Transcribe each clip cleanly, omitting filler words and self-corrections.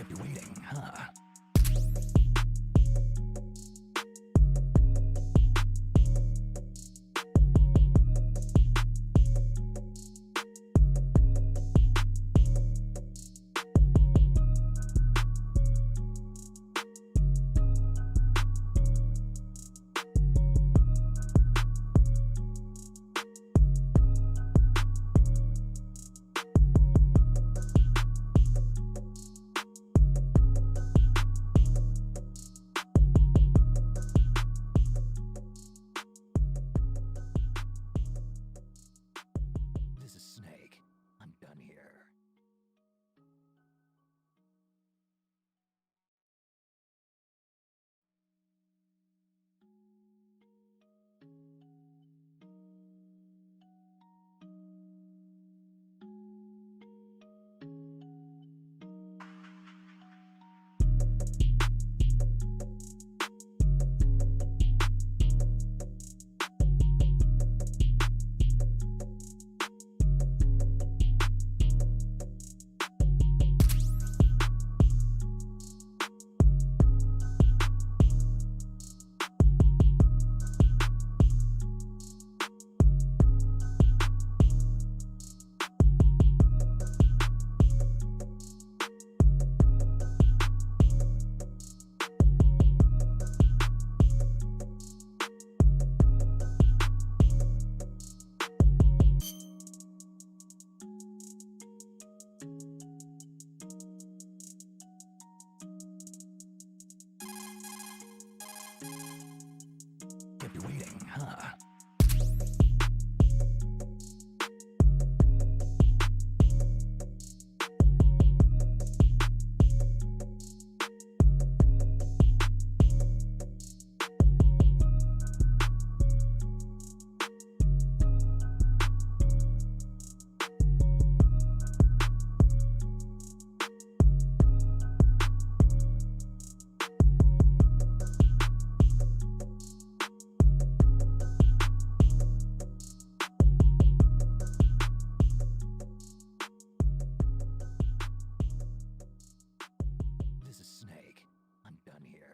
Kept you waiting, huh? This is Snake. I'm done here. Kept you waiting, huh? This is Snake. I'm done here.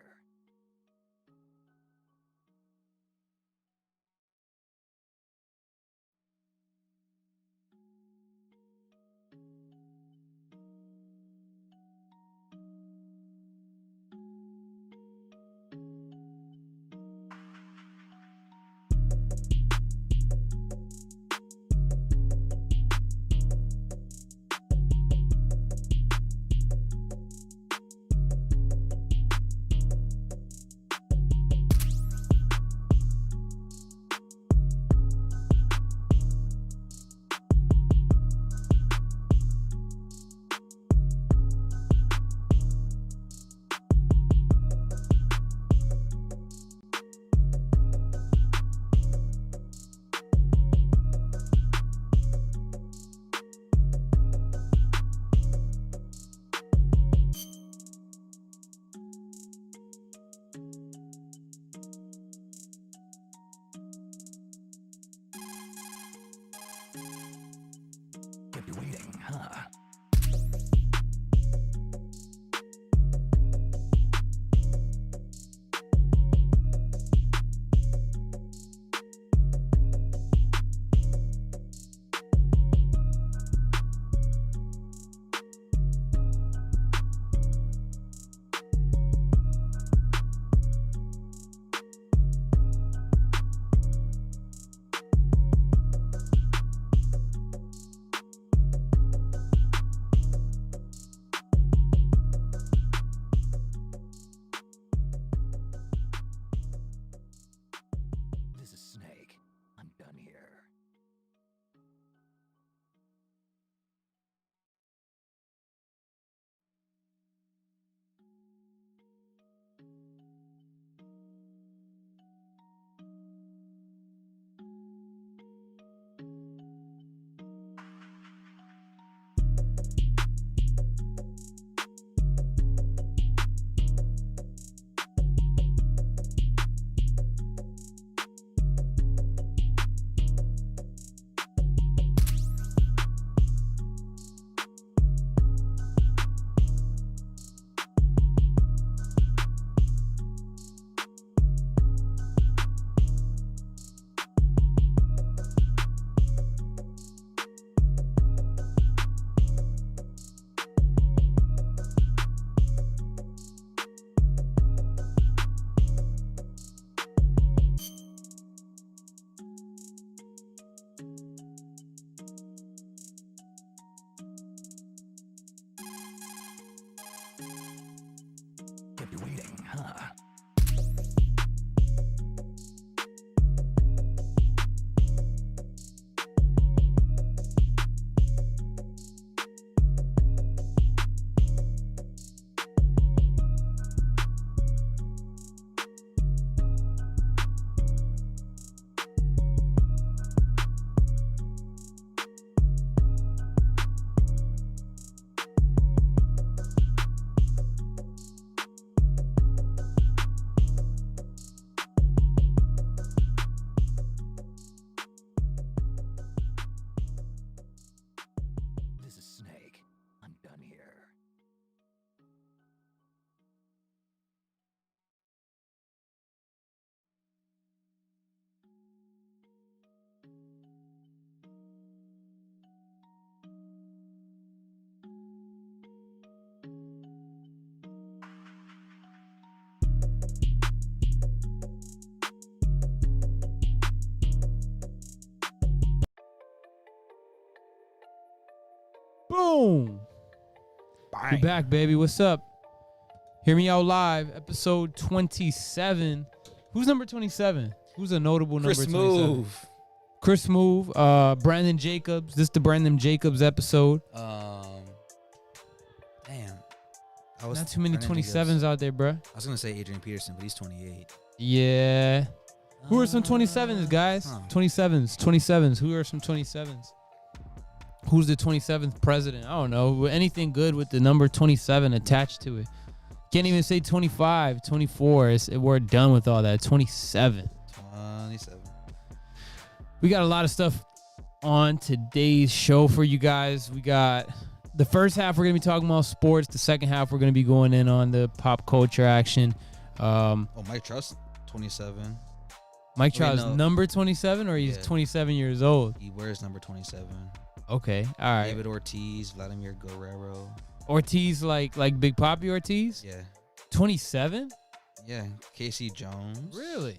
Kept you waiting, huh? You're waiting, huh? This is Snake. I'm done here. Boom. Bang. We back, baby. What's up? Hear Me Out Live, episode 27. Who's number 27? Who's a notable number 27? Chris Move. Brandon Jacobs. This is the Brandon Jacobs episode. Damn. Not too many 27s out there, bruh. I was gonna say Adrian Peterson, but he's 28. Yeah. Who are some 27s, guys? 27s. Who are some 27s? Who's the 27th president? I don't know. Anything good with the number 27 attached to it. Can't even say 25, 24. We're done with all that. 27. 27. We got a lot of stuff on today's show for you guys. We got the first half, we're going to be talking about sports. The second half, we're going to be going in on the pop culture action. Mike Trout, 27. Mike Trout is number 27, or he's 27 years old? He wears number 27. Okay, all right. David Ortiz, Vladimir Guerrero. Ortiz, like Big Papi Ortiz? Yeah. 27? Yeah. Casey Jones. Really?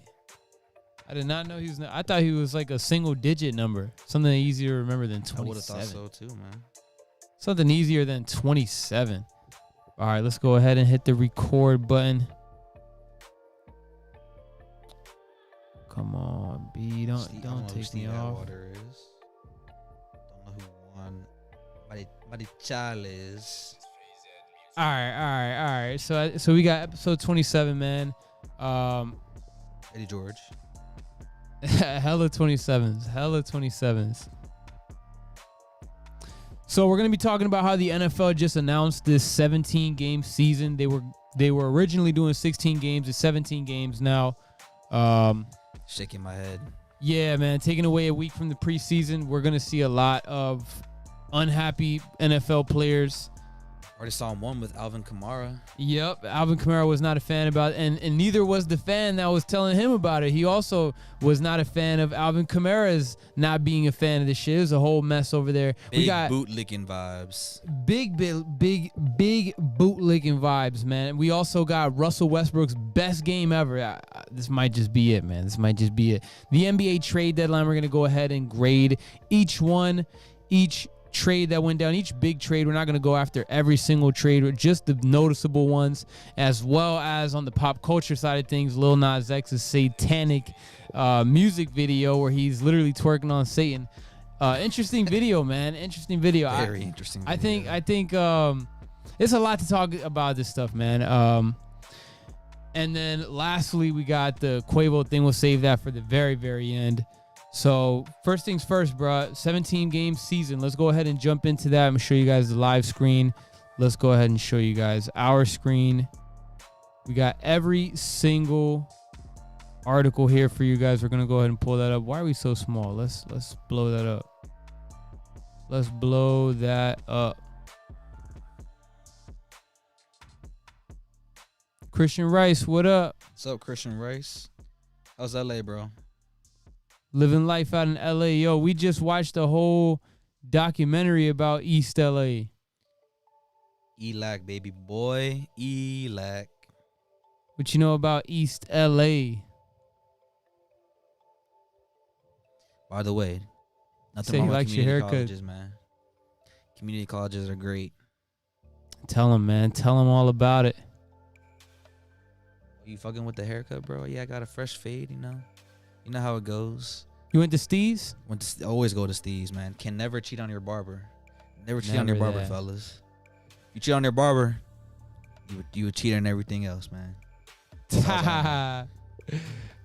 I did not know he was. I thought he was like a single digit number. Something easier to remember than 27. I would have thought so too, man. Something easier than 27. All right, let's go ahead and hit the record button. Come on, B. Don't take me off. Water is. Don't know who won. Marichales. All right. So we got episode 27, man. Eddie George. Hella 27s. So we're gonna be talking about how the NFL just announced this 17-game season. They were originally doing 16 games. It's 17 games now. Shaking my head. Yeah, man. Taking away a week from the preseason, we're gonna see a lot of unhappy NFL players. Already saw one with Alvin Kamara. Yep, Alvin Kamara was not a fan about it, and neither was the fan that was telling him about it. He also was not a fan of Alvin Kamara's not being a fan of the shit. It was a whole mess over there. Big We got bootlicking vibes. big bootlicking vibes, man. We also got Russell Westbrook's best game ever. This might just be it, man. This might just be it. The NBA trade deadline, we're going to go ahead and grade each trade that went down, each big trade. We're not going to go after every single trade, just the noticeable ones, as well as on the pop culture side of things, Lil Nas X's satanic music video where he's literally twerking on Satan. Interesting video, man. Interesting video. Very interesting video. I think it's a lot to talk about this stuff, man. And then lastly, we got the Quavo thing. We'll save that for the very, very end. So first things first, bro. 17-game season. Let's go ahead and jump into that. I'm gonna show you guys the live screen. Let's go ahead and show you guys our screen. We got every single article here for you guys. We're gonna go ahead and pull that up. Why are we so small? Let's blow that up. Let's blow that up. Christian Rice, what up? What's up, Christian Rice? How's LA, bro? Living life out in LA. Yo, we just watched a whole documentary about East LA. ELAC, baby boy. ELAC. What you know about East LA? By the way, nothing Say he wrong with likes your community haircut. colleges, man. Community colleges are great. Tell him, man. Tell him all about it. You fucking with the haircut, bro? Yeah, I got a fresh fade. You know how it goes. You went to Steve's? Always go to Steve's, man. Can never cheat on your barber. Never cheat on your barber, fellas. If you cheat on your barber, you would cheat on everything else, man.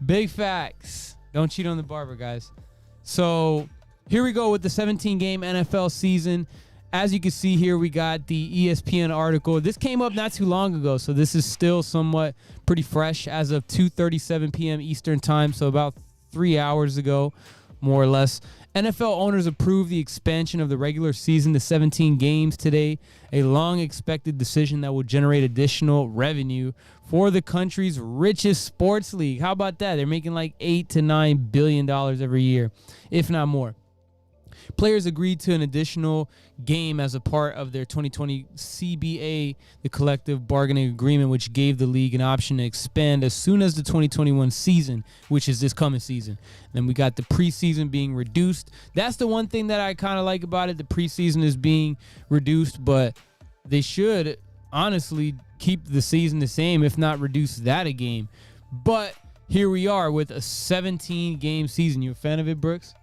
Big facts. Don't cheat on the barber, guys. So here we go with the 17-game NFL season. As you can see here, we got the ESPN article. This came up not too long ago, so this is still somewhat pretty fresh as of 2:37 p.m. Eastern time, so about 3 hours ago, more or less. NFL owners approved the expansion of the regular season to 17 games today, a long-expected decision that will generate additional revenue for the country's richest sports league. How about that? They're making like $8 to $9 billion every year, if not more. Players agreed to an additional game as a part of their 2020 CBA, the collective bargaining agreement, which gave the league an option to expand as soon as the 2021 season, which is this coming season. Then we got the preseason being reduced. That's the one thing that I kind of like about it. The preseason is being reduced, but they should honestly keep the season the same, if not reduce that a game. But here we are with a 17-game season. You a fan of it, Brooks?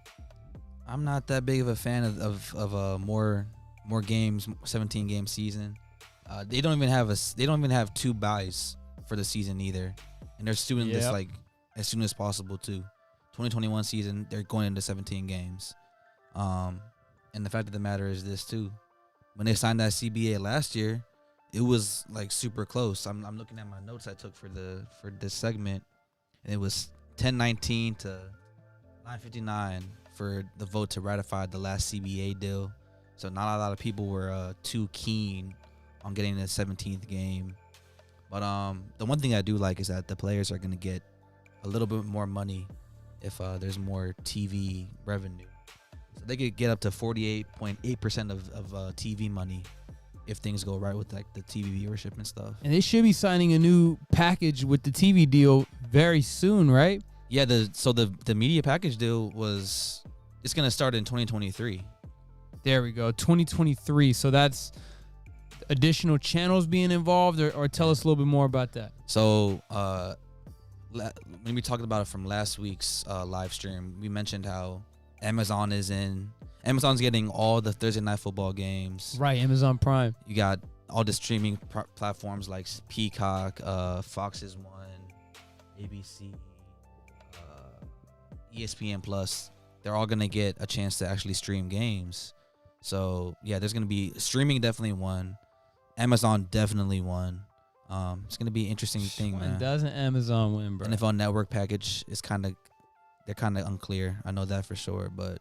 I'm not that big of a fan of more games, 17-game season. They don't even have 2 buys for the season either, and they're doing this like as soon as possible too. 2021 season, they're going into 17 games. And the fact of the matter is this too: when they signed that CBA last year, it was like super close. I'm looking at my notes I took for this segment, and it was 10-19 to 9-59 for the vote to ratify the last CBA deal. So not a lot of people were too keen on getting the 17th game. But the one thing I do like is that the players are going to get a little bit more money if there's more TV revenue. So they could get up to 48.8% of TV money if things go right with like the TV viewership and stuff. And they should be signing a new package with the TV deal very soon, right? Yeah, the media package deal it's gonna start in 2023. There we go, 2023. So that's additional channels being involved, or tell us a little bit more about that. So when we talked about it from last week's live stream, we mentioned how Amazon's getting all the Thursday Night Football games. Right, Amazon Prime. You got all the streaming platforms like Peacock, Fox's One, ABC, ESPN Plus. They're all gonna get a chance to actually stream games. So yeah, there's gonna be streaming, definitely one. Amazon definitely one. It's gonna be an interesting thing, man. Doesn't Amazon win, bro? NFL Network package is they're kind of unclear. I know that for sure, but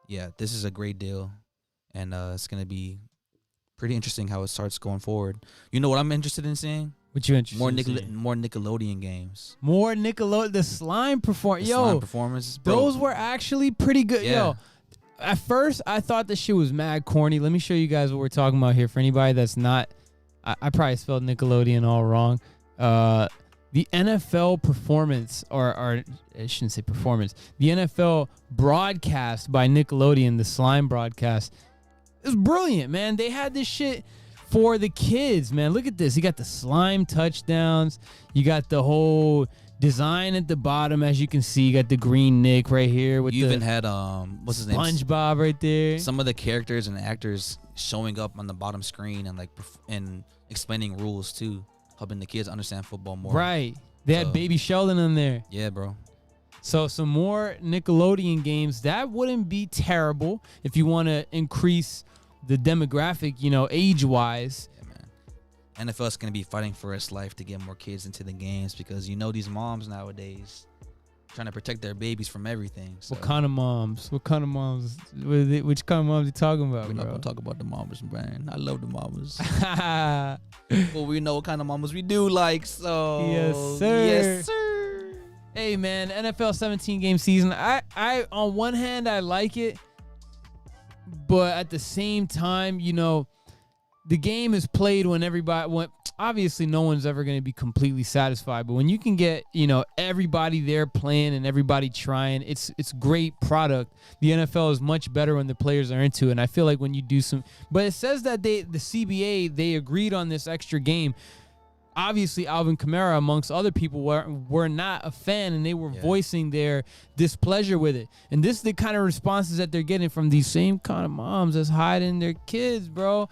yeah, this is a great deal, and it's gonna be pretty interesting how it starts going forward. You know what I'm interested in seeing? What you interested in seeing? More Nickelodeon games. More Nickelodeon. The slime performance. Slime performance. Those were actually pretty good. Yeah. Yo, at first I thought this shit was mad corny. Let me show you guys what we're talking about here. For anybody that's not, I probably spelled Nickelodeon all wrong. The NFL performance, or I shouldn't say performance. The NFL broadcast by Nickelodeon, the slime broadcast, is brilliant, man. They had this shit for the kids, man. Look at this. You got the slime touchdowns. You got the whole design at the bottom, as you can see. You got the green Nick right here. With you even had what's his name? SpongeBob right there. Some of the characters and actors showing up on the bottom screen and and explaining rules too, helping the kids understand football more. Right. They had Baby Sheldon in there. Yeah, bro. So some more Nickelodeon games. That wouldn't be terrible if you want to increase the demographic, age-wise. Yeah, man. NFL's going to be fighting for its life to get more kids into the games because these moms nowadays trying to protect their babies from everything. So. What kind of moms? Which kind of moms you talking about, We're not going to talk about the mamas, man. I love the mamas. Well, we know what kind of mamas we do like, so. Yes, sir. Yes, sir. Hey, man, NFL 17-game season. I on one hand, I like it. But at the same time, the game is played when obviously no one's ever going to be completely satisfied. But when you can get, everybody there playing and everybody trying, it's great product. The NFL is much better when the players are into it. And I feel like when you do but it says that the CBA, they agreed on this extra game. obviously Alvin Kamara, amongst other people, were not a fan, and they were voicing their displeasure with it. And this is the kind of responses that they're getting from these same kind of moms that's hiding their kids, bro.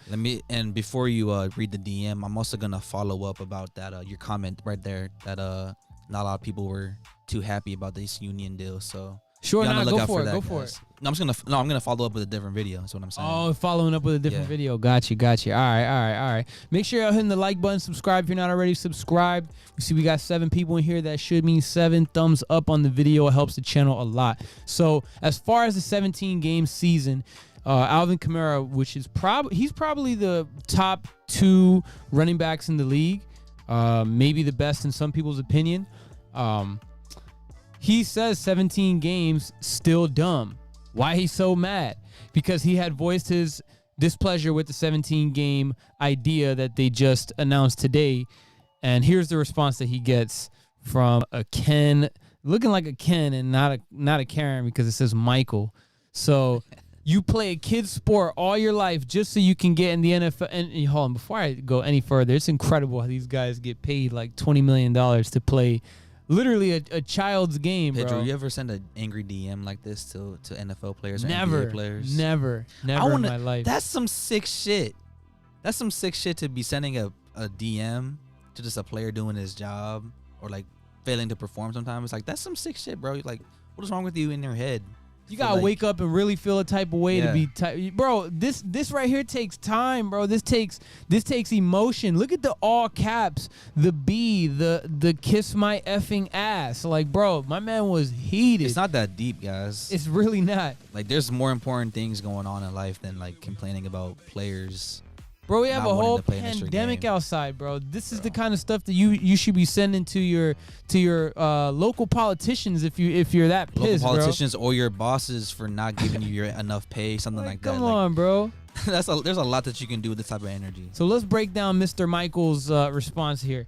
And before you read the DM, I'm also gonna follow up about that your comment right there that not a lot of people were too happy about this union deal. So sure, now go for it. Go for it. No, I'm gonna follow up with a different video. That's what I'm saying. Oh, following up with a different video. Got you. All right. Make sure you're hitting the like button, subscribe if you're not already subscribed. We see we got 7 people in here. That should mean 7 thumbs up on the video. It helps the channel a lot. So as far as the 17-game season, Alvin Kamara, which is he's probably the top 2 running backs in the league, maybe the best in some people's opinion. He says 17 games still dumb. Why he's so mad? Because he had voiced his displeasure with the 17-game idea that they just announced today. And here's the response that he gets from a Ken, looking like a Ken and not a Karen, because it says Michael. So you play a kid's sport all your life just so you can get in the NFL. And hold on, before I go any further, it's incredible how these guys get paid like $20 million to play literally a child's game, bro. Pedro, you ever send an angry DM like this to NFL players or Never, NBA players? Never in my life. That's some sick shit. That's some sick shit to be sending a DM to just a player doing his job or like failing to perform sometimes. It's like, that's some sick shit, bro. Like, what is wrong with you in your head? You gotta wake up and really feel a type of way to be bro. This right here takes time, bro. This takes emotion. Look at the all caps, the B, the kiss my effing ass. Like, bro, my man was heated. It's not that deep, guys. It's really not. Like, there's more important things going on in life than like complaining about players. Bro, we have a whole pandemic outside, bro. This is the kind of stuff that you should be sending to your local politicians if you're that pissed, local politicians, or your bosses for not giving you your enough pay, something like that. Come on, bro. There's a lot that you can do with this type of energy. So let's break down Mr. Michael's response here.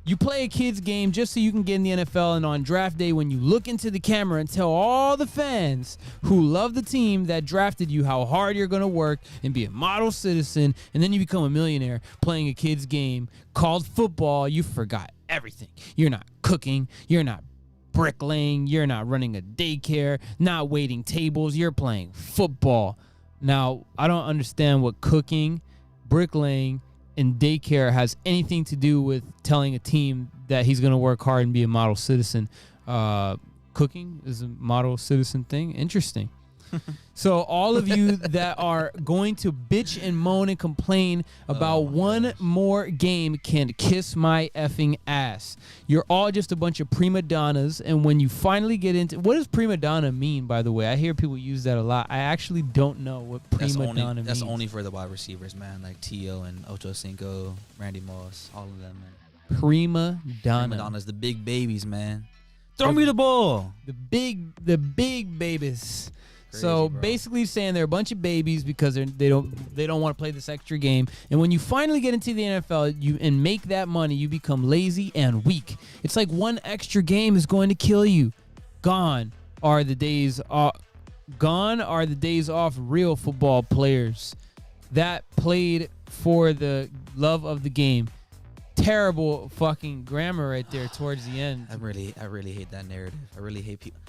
You play a kid's game just so you can get in the NFL, and on draft day, when you look into the camera and tell all the fans who love the team that drafted you how hard you're going to work and be a model citizen, and then you become a millionaire playing a kid's game called football, you forgot everything. You're not cooking. You're not bricklaying. You're not running a daycare, not waiting tables. You're playing football. Now, I don't understand what cooking, bricklaying, and daycare has anything to do with telling a team that he's going to work hard and be a model citizen. Cooking is a model citizen thing. Interesting. So all of you that are going to bitch and moan and complain about one more game can kiss my effing ass. You're all just a bunch of prima donnas, and when you finally get into... What does prima donna mean, by the way? I hear people use that a lot. I actually don't know what prima donna means. That's only for the wide receivers, man. Like T.O. and Ocho Cinco, Randy Moss, all of them, man. Prima donna. Prima donnas, the big babies, man. Throw me the ball. The big babies. Crazy, so bro. basically saying they're a bunch of babies because they don't want to play this extra game. And when you finally get into the NFL and make that money, you become lazy and weak. It's like one extra game is going to kill you. Gone are the days off real football players that played for the love of the game. Terrible fucking grammar right there towards the end. I really hate that narrative. I really hate people.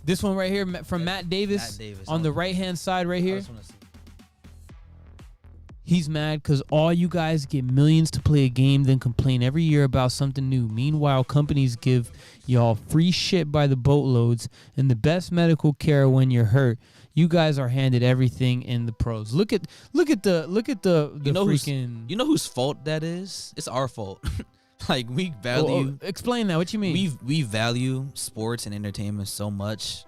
This one right here from Matt Davis on the right-hand side right here. He's mad because all you guys get millions to play a game, then complain every year about something new. Meanwhile, companies give y'all free shit by the boatloads and the best medical care when you're hurt. You guys are handed everything in the pros. Look at the freaking... You know whose fault that is? It's our fault. Like, we value... explain that. What you mean? We value sports and entertainment so much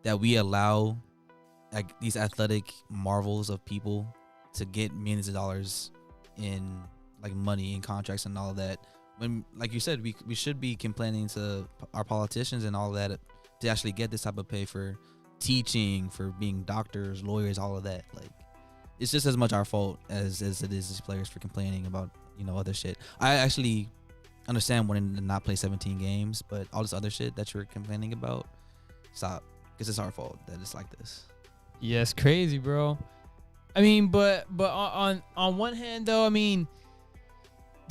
that we allow like these athletic marvels of people to get millions of dollars in like money and contracts and all of that. When, like you said, we should be complaining to our politicians and all that to actually get this type of pay for teaching, for being doctors, lawyers, all of that. Like, it's just as much our fault as it is these players for complaining about, other shit. I actually understand wanting to not play 17 games, but all this other shit that you're complaining about, stop, because it's our fault that it's like this. Yeah, it's crazy, bro. I mean, but on one hand though, I mean,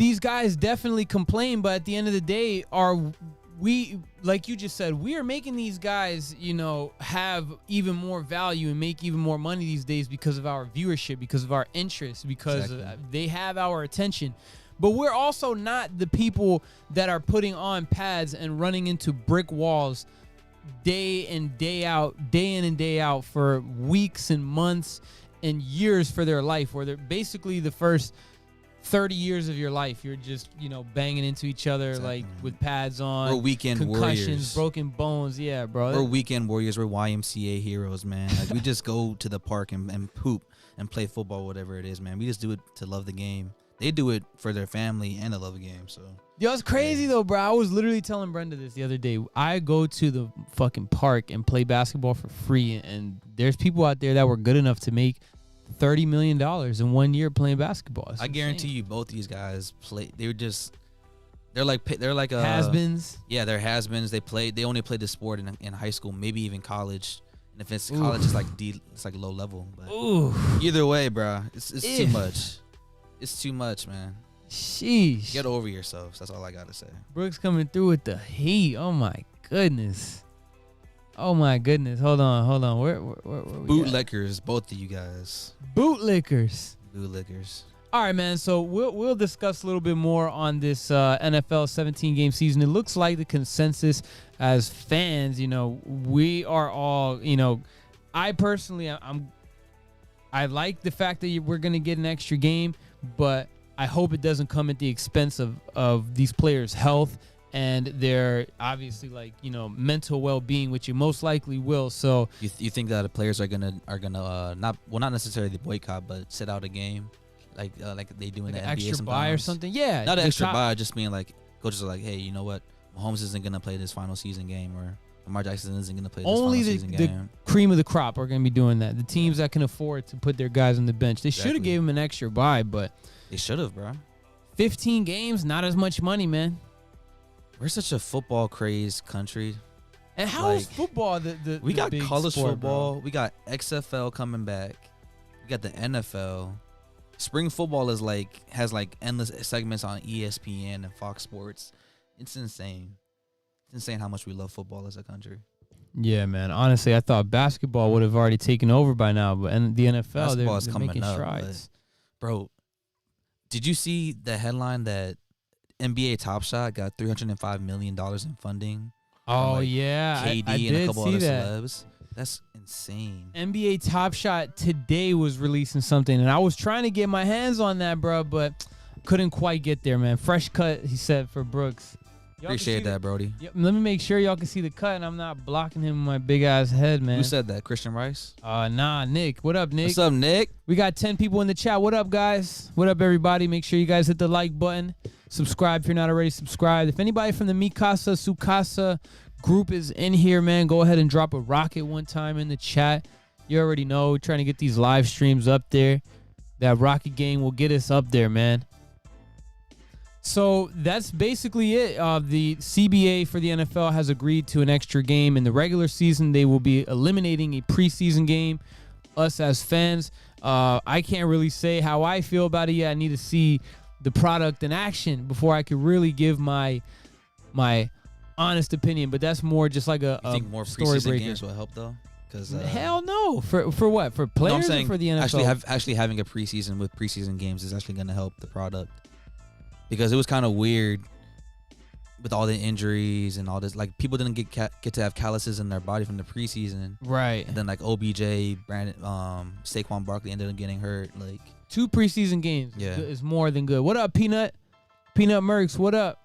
these guys definitely complain, but at the end of the day, we, like you just said, we are making these guys, have even more value and make even more money these days because of our viewership, because of our interest, because they have our attention. But we're also not the people that are putting on pads and running into brick walls day in, day out, day in and day out for weeks and months and years for their life, where they're basically the first 30 years of your life, you're just, banging into each other like with pads on. We're weekend concussions, warriors. Broken bones. Yeah, bro. We're weekend warriors. We're YMCA heroes, man. Like, we just go to the park and poop and play football, whatever it is, man. We just do it to love the game. They do it for their family and to love the game. So, yo, it's crazy though, bro. I was literally telling Brenda this the other day. I go to the fucking park and play basketball for free, and there's people out there that were good enough to make $30 million in 1 year playing basketball. I guarantee you, both these guys play. They're like has-beens. Yeah, they're has-beens. They only played the sport in high school, maybe even college. And if it's college, it's like low level. But either way, bro, it's too much. It's too much, man. Sheesh. Get over yourselves. That's all I gotta say. Brooks coming through with the heat. Oh my goodness. Oh my goodness. Hold on. Where we Bootlickers, both of you guys. Bootlickers. All right, man. So we'll discuss a little bit more on this NFL 17 game season. It looks like the consensus as fans, we are all, I personally, I like the fact that we're gonna get an extra game, but I hope it doesn't come at the expense of these players' health and their obviously mental well-being, which you most likely will. So you think that the players are gonna not necessarily boycott, but sit out a game like they do in the NBA extra sometimes. buy or something? Yeah, not an extra buy, just being like coaches are like, hey, you know what, Mahomes isn't gonna play this final season game, or Lamar Jackson isn't gonna play this final season game. Only the cream of the crop are gonna be doing that. The teams that can afford to put their guys on the bench, they should have gave them an extra buy, but they should have, bro. 15 games, not as much money, man. We're such a football crazed country. And how is football we got big college sport, football, bro? we got XFL coming back, we got the NFL. Spring football has endless segments on ESPN and Fox Sports. It's insane. It's insane how much we love football as a country. Yeah, man. Honestly, I thought basketball would have already taken over by now, but the NFL, they're making strides. Bro, did you see the headline that NBA Top Shot got $305 million in funding? Oh, from, yeah. KD I and did a couple see other that. celebs. That's insane. NBA Top Shot today was releasing something, and I was trying to get my hands on that, bro, but couldn't quite get there, man. Fresh cut, he said, for Brooks. Appreciate that, Brody. Yep, let me make sure y'all can see the cut, and I'm not blocking him with my big-ass head, man. Who said that? Christian Rice? Nah, Nick. What up, Nick? What's up, Nick? We got 10 people in the chat. What up, guys? What up, everybody? Make sure you guys hit the like button. Subscribe if you're not already subscribed. If anybody from the Mikasa Sukasa group is in here, man, go ahead and drop a rocket one time in the chat. You already know, we're trying to get these live streams up there. That rocket game will get us up there, man. So that's basically it. The CBA for the NFL has agreed to an extra game. In the regular season, they will be eliminating a preseason game. Us as fans, I can't really say how I feel about it yet. I need to see the product in action before I could really give my honest opinion. But that's more just like a think more story preseason breaker. games will help though? Because hell no. For what? For players, I'm saying or for the NFL? Actually having a preseason with preseason games is actually going to help the product. Because it was kind of weird with all the injuries and all this. Like, people didn't get to have calluses in their body from the preseason. Right. And then, like, OBJ, Brandon, Saquon Barkley ended up getting hurt. Like, 2 preseason games is more than good. What up, Peanut? Peanut Mercs, what up?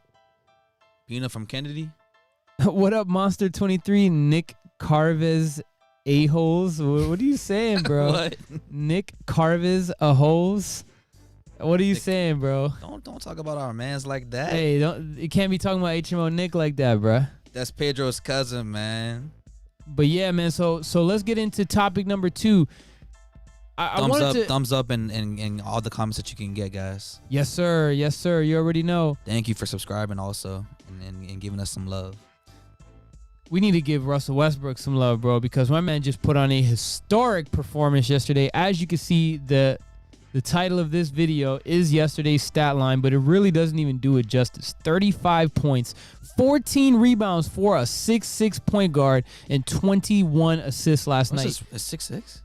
Peanut from Kennedy? What up, Monster 23? Nick Carves a-holes? What are you saying, bro? What? Nick Carves a-holes? What are you saying, bro? Don't talk about our mans like that. Hey, you can't be talking about HMO Nick like that, bro. That's Pedro's cousin, man. But yeah, man. So let's get into topic number 2. Thumbs up, and all the comments that you can get, guys. Yes, sir. Yes, sir. You already know. Thank you for subscribing, also, and giving us some love. We need to give Russell Westbrook some love, bro, because my man just put on a historic performance yesterday. As you can see, the The title of this video is yesterday's stat line, but it really doesn't even do it justice. 35 points, 14 rebounds for a 6'6" point guard, and 21 assists last night. A 6'6"?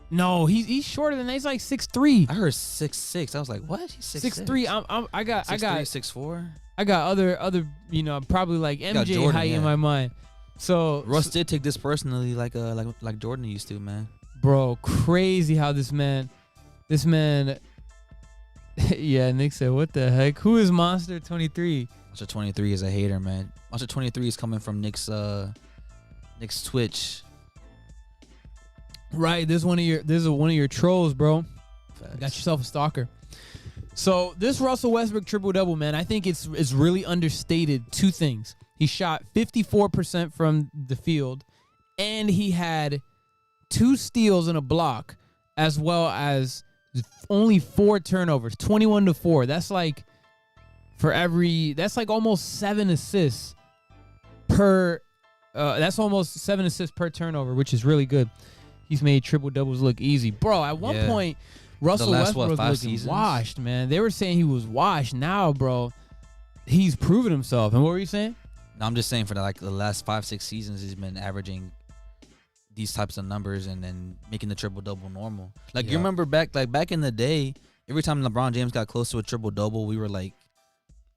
No, he's shorter than that. He's like 6'3". I heard 6'6". I was like, what? He's 6'3". I got 6'4". I got other probably like MJ Jordan, height in my mind. So Russ did take this personally, like Jordan used to, man. Bro, crazy how this man. Yeah, Nick said, what the heck? Who is Monster 23? Monster 23 is a hater, man. Monster 23 is coming from Nick's Twitch. Right, this is one of your trolls, bro. Facts. Got yourself a stalker. So this Russell Westbrook triple double, man, I think it's really understated. Two things: he shot 54% from the field, and he had 2 steals and a block, as well as only 4 turnovers, 21-4. That's like that's like almost 7 assists per. That's almost 7 assists per turnover, which is really good. He's made triple doubles look easy, bro. At one point, Russell Westbrook looking washed, man. They were saying he was washed. Now, bro, he's proven himself. And what were you saying? No, I'm just saying for the last 5-6 seasons, he's been averaging these types of numbers and then making the triple double normal. Like you remember back in the day, every time LeBron James got close to a triple double, we were like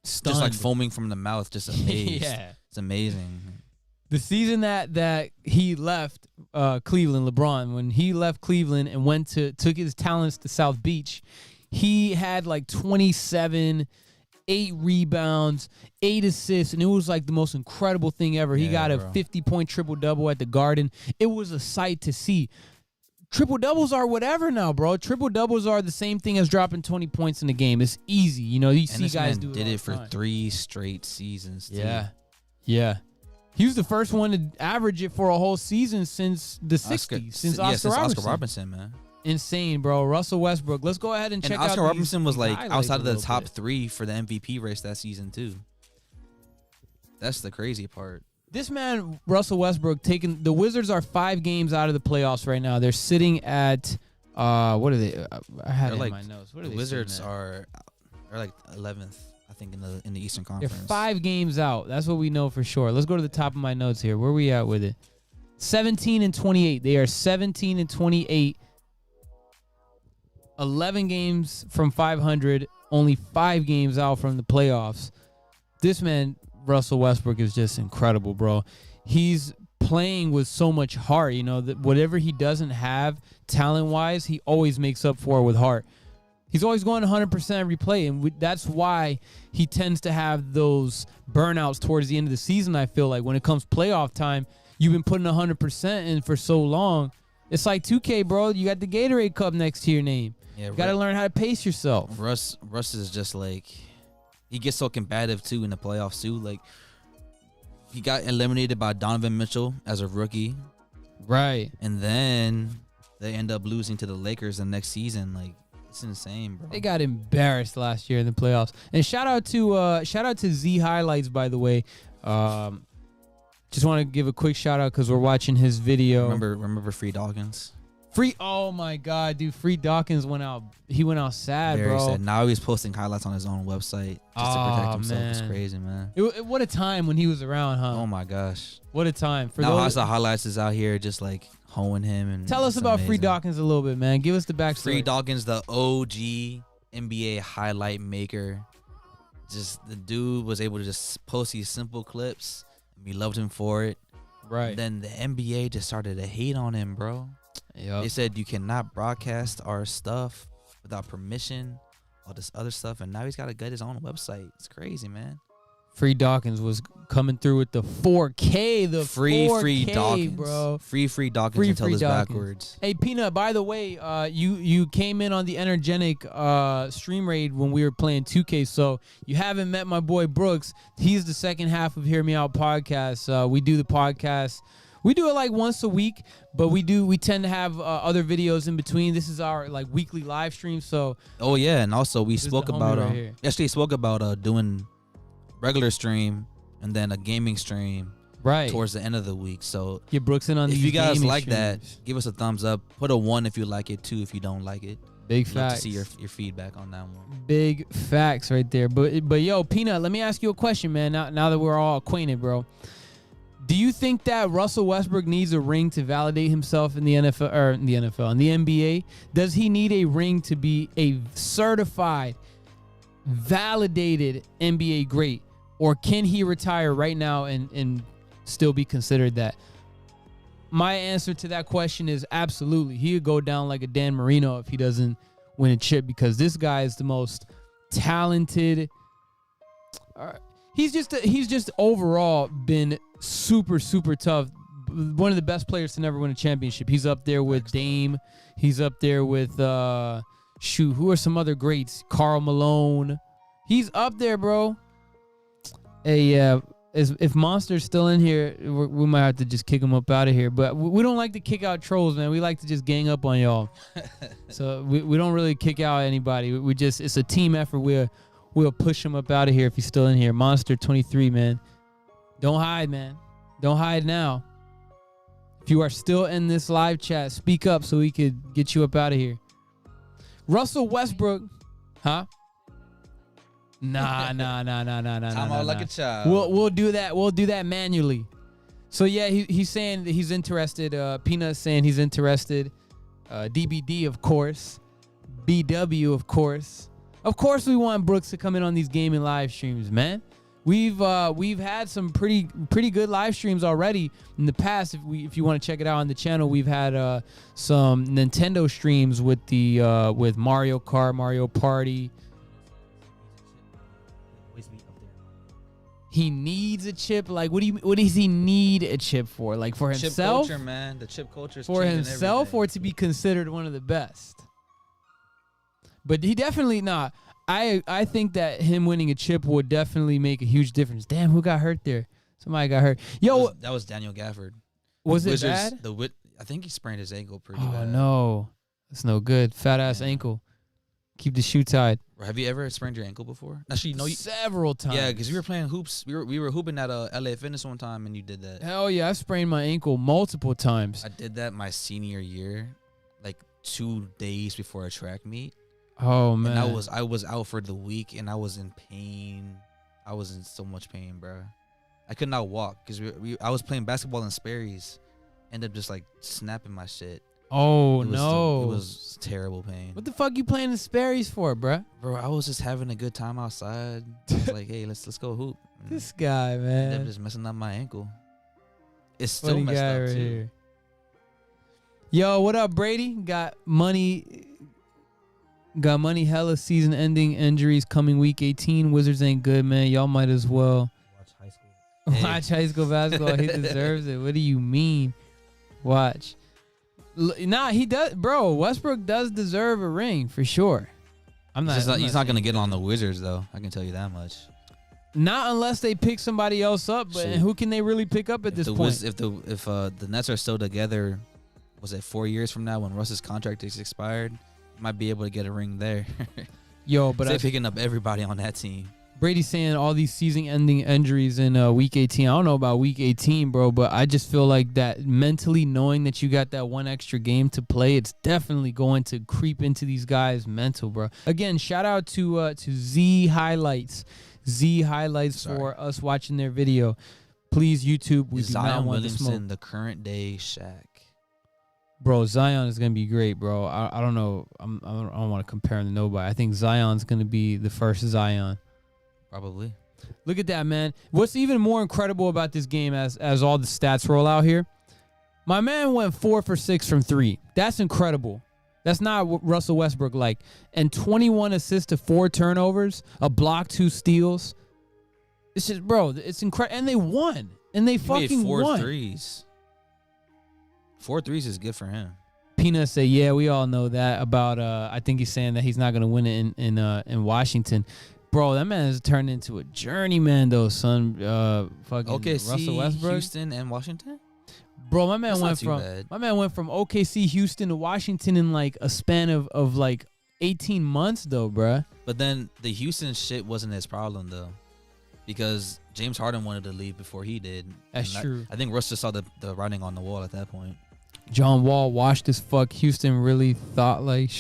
stunned. Just like foaming from the mouth, just amazed. Yeah, it's amazing. The season that he left Cleveland, LeBron, when he left Cleveland and took his talents to South Beach, he had like 27, 8 rebounds, 8 assists, and it was like the most incredible thing ever. He got a 50-point triple-double at the Garden. It was a sight to see. Triple-doubles are whatever now, bro. Triple-doubles are the same thing as dropping 20 points in a game. It's easy. You know, you see guys do it. Did it for 3 straight seasons, too. Yeah. He was the first one to average it for a whole season since the 60s, since Oscar Robertson, man. Insane, bro. Russell Westbrook. Let's go ahead and check out. Oscar Robertson was like outside of the top 3 for the MVP race that season too. That's the crazy part. This man, Russell Westbrook, the Wizards are 5 games out of the playoffs right now. They're sitting at what are they? I had it in my notes. What are the they? Wizards are like 11th, I think, in the Eastern Conference. They're 5 games out. That's what we know for sure. Let's go to the top of my notes here. Where are we at with it? 17-28. They are 17-28. 11 games from 500, only 5 games out from the playoffs. This man, Russell Westbrook, is just incredible, bro. He's playing with so much heart. You know, that whatever he doesn't have talent-wise, he always makes up for it with heart. He's always going 100% every play, and that's why he tends to have those burnouts towards the end of the season. I feel like when it comes playoff time, you've been putting 100% in for so long. It's like 2K, bro. You got the Gatorade Cup next to your name. Yeah, you got to learn how to pace yourself. Russ is just like, he gets so combative too in the playoffs too. Like, he got eliminated by Donovan Mitchell as a rookie, right? And then they end up losing to the Lakers the next season. Like, it's insane, bro. They got embarrassed last year in the playoffs. And shout out to Z Highlights, by the way. Just want to give a quick shout out because we're watching his video. Remember Free Dawkins? Oh my God, dude! Free Dawkins went out. He went out sad, Very bro. sad. Now he's posting highlights on his own website just to protect himself. Man. It's crazy, man. What a time when he was around, huh? Oh my gosh. What a time. For now, Hasa Highlights is out here just like hoeing him. And tell us about Free Dawkins a little bit, man. Give us the backstory. Free Dawkins, the OG NBA highlight maker. Just the dude was able to just post these simple clips. We loved him for it. Right. And then the NBA just started to hate on him, bro. Yep. They said you cannot broadcast our stuff without permission, all this other stuff, and now he's got to get his own website. It's crazy, man. Free Dawkins was coming through with the 4K, the free Dawkins, bro. Free Dawkins until it's backwards. Hey, Peanut, by the way, you came in on the energetic stream raid when we were playing 2K, so you haven't met my boy Brooks. He's the second half of Hear Me Out podcast. We do the podcast. We do it like once a week, but we tend to have other videos in between. This is our like weekly live stream. So and also we spoke about doing regular stream and then a gaming stream towards the end of the week. So get Brooks in on if these you guys like streams. that, give us a thumbs up. Put a 1 if you like it, 2 if you don't like it. Big I'd love facts. to see your feedback on that one. Big facts right there. But yo, Peanut, let me ask you a question, man. Now that we're all acquainted, bro. Do you think that Russell Westbrook needs a ring to validate himself in the NFL or in the NBA? Does he need a ring to be a certified, validated NBA great? Or can he retire right now and still be considered that? My answer to that question is absolutely. He would go down like a Dan Marino if he doesn't win a chip, because this guy is the most talented. He's just overall been super, super tough. One of the best players to never win a championship. He's up there with Dame. He's up there with, who are some other greats? Karl Malone. He's up there, bro. Hey, yeah. If Monster's still in here, we might have to just kick him up out of here. But we don't like to kick out trolls, man. We like to just gang up on y'all. So we don't really kick out anybody. We just, it's a team effort. We'll push him up out of here if he's still in here. Monster 23, man. Don't hide, man. Don't hide now. If you are still in this live chat, speak up so we could get you up out of here. Russell Westbrook, huh? Nah. I'm out like a child. We'll do that. We'll do that manually. So yeah, he's saying that he's interested. Peanut's saying he's interested. DBD, of course. BW, of course. Of course, we want Brooks to come in on these gaming live streams, man. We've had some pretty good live streams already in the past. If you want to check it out on the channel, we've had some Nintendo streams with with Mario Kart, Mario Party. He needs a chip. Like, what does he need a chip for? Like, for himself? Chip culture, man. The chip culture is for himself, everything. or to be considered one of the best. But he definitely not. I think that him winning a chip would definitely make a huge difference. Damn, who got hurt there? Somebody got hurt. Yo, that was Daniel Gafford. Was it Wizards, bad? I think he sprained his ankle pretty Oh bad. no, that's no good. Fat ass ankle. Keep the shoe tied. Have you ever sprained your ankle before? Actually, no. Several times. Yeah, because we were playing hoops. We were hooping at LA Fitness one time, and you did that. Hell yeah, I sprained my ankle multiple times. I did that my senior year, like 2 days before a track meet. Oh man, and I was out for the week, and I was in pain. I was in so much pain, bro. I could not walk because I was playing basketball in Sperry's. Ended up just like snapping my shit. Oh it no, was terrible pain. What the fuck you playing the Sperry's for, bruh? Bro, I was just having a good time outside. I was like, hey, let's go hoop. And This guy, man. ended up just messing up my ankle. It's still Funny messed guy up right too. here. Yo, what up, Brady? Got money. Hella season-ending injuries coming week 18. Wizards ain't good, man. Y'all might as well Watch high school. Hey. watch high school basketball. He deserves it. What do you mean? Watch. Nah, he does, bro. Westbrook does deserve a ring for sure. He's not gonna get on the Wizards though. I can tell you that much. Not unless they pick somebody else up. But Shit. who can they really pick up at this point? If the Nets are still together, was it 4 years from now when Russ's contract is expired? Might be able to get a ring there. Yo, but they're picking up everybody on that team. Brady's saying all these season-ending injuries in week 18. I don't know about week 18, bro, but I just feel like that mentally knowing that you got that one extra game to play, it's definitely going to creep into these guys' mental, bro. Again, shout out to Z Highlights. Z Highlights for us watching their video. Please, YouTube, we do not Zion want to smoke. Williamson, the current day Shaq. Bro, Zion is gonna be great, bro. I don't know. I don't want to compare him to nobody. I think Zion's gonna be the first Zion. Probably. Look at that, man. What's even more incredible about this game as all the stats roll out here, my man went 4 for 6 from 3. That's incredible. That's not what Russell Westbrook like. And 21 assists to 4 turnovers, a block, 2 steals. It's just, bro, it's incredible. And they won. And they fucking made 4 won. threes. 4 threes is good for him. Peanut say, yeah, we all know that about, I think he's saying that he's not going to win it in Washington. Bro, that man has turned into a journeyman, though, son. Fucking OKC, Russell Westbrook. Houston, and Washington? Bro, my man That's went not too from bad. OKC, Houston to Washington in like a span of like 18 months, though, bruh. But then the Houston shit wasn't his problem, though. Because James Harden wanted to leave before he did. That's And true. I think Russ just saw the writing on the wall at that point. John Wall washed as fuck. Houston really thought like,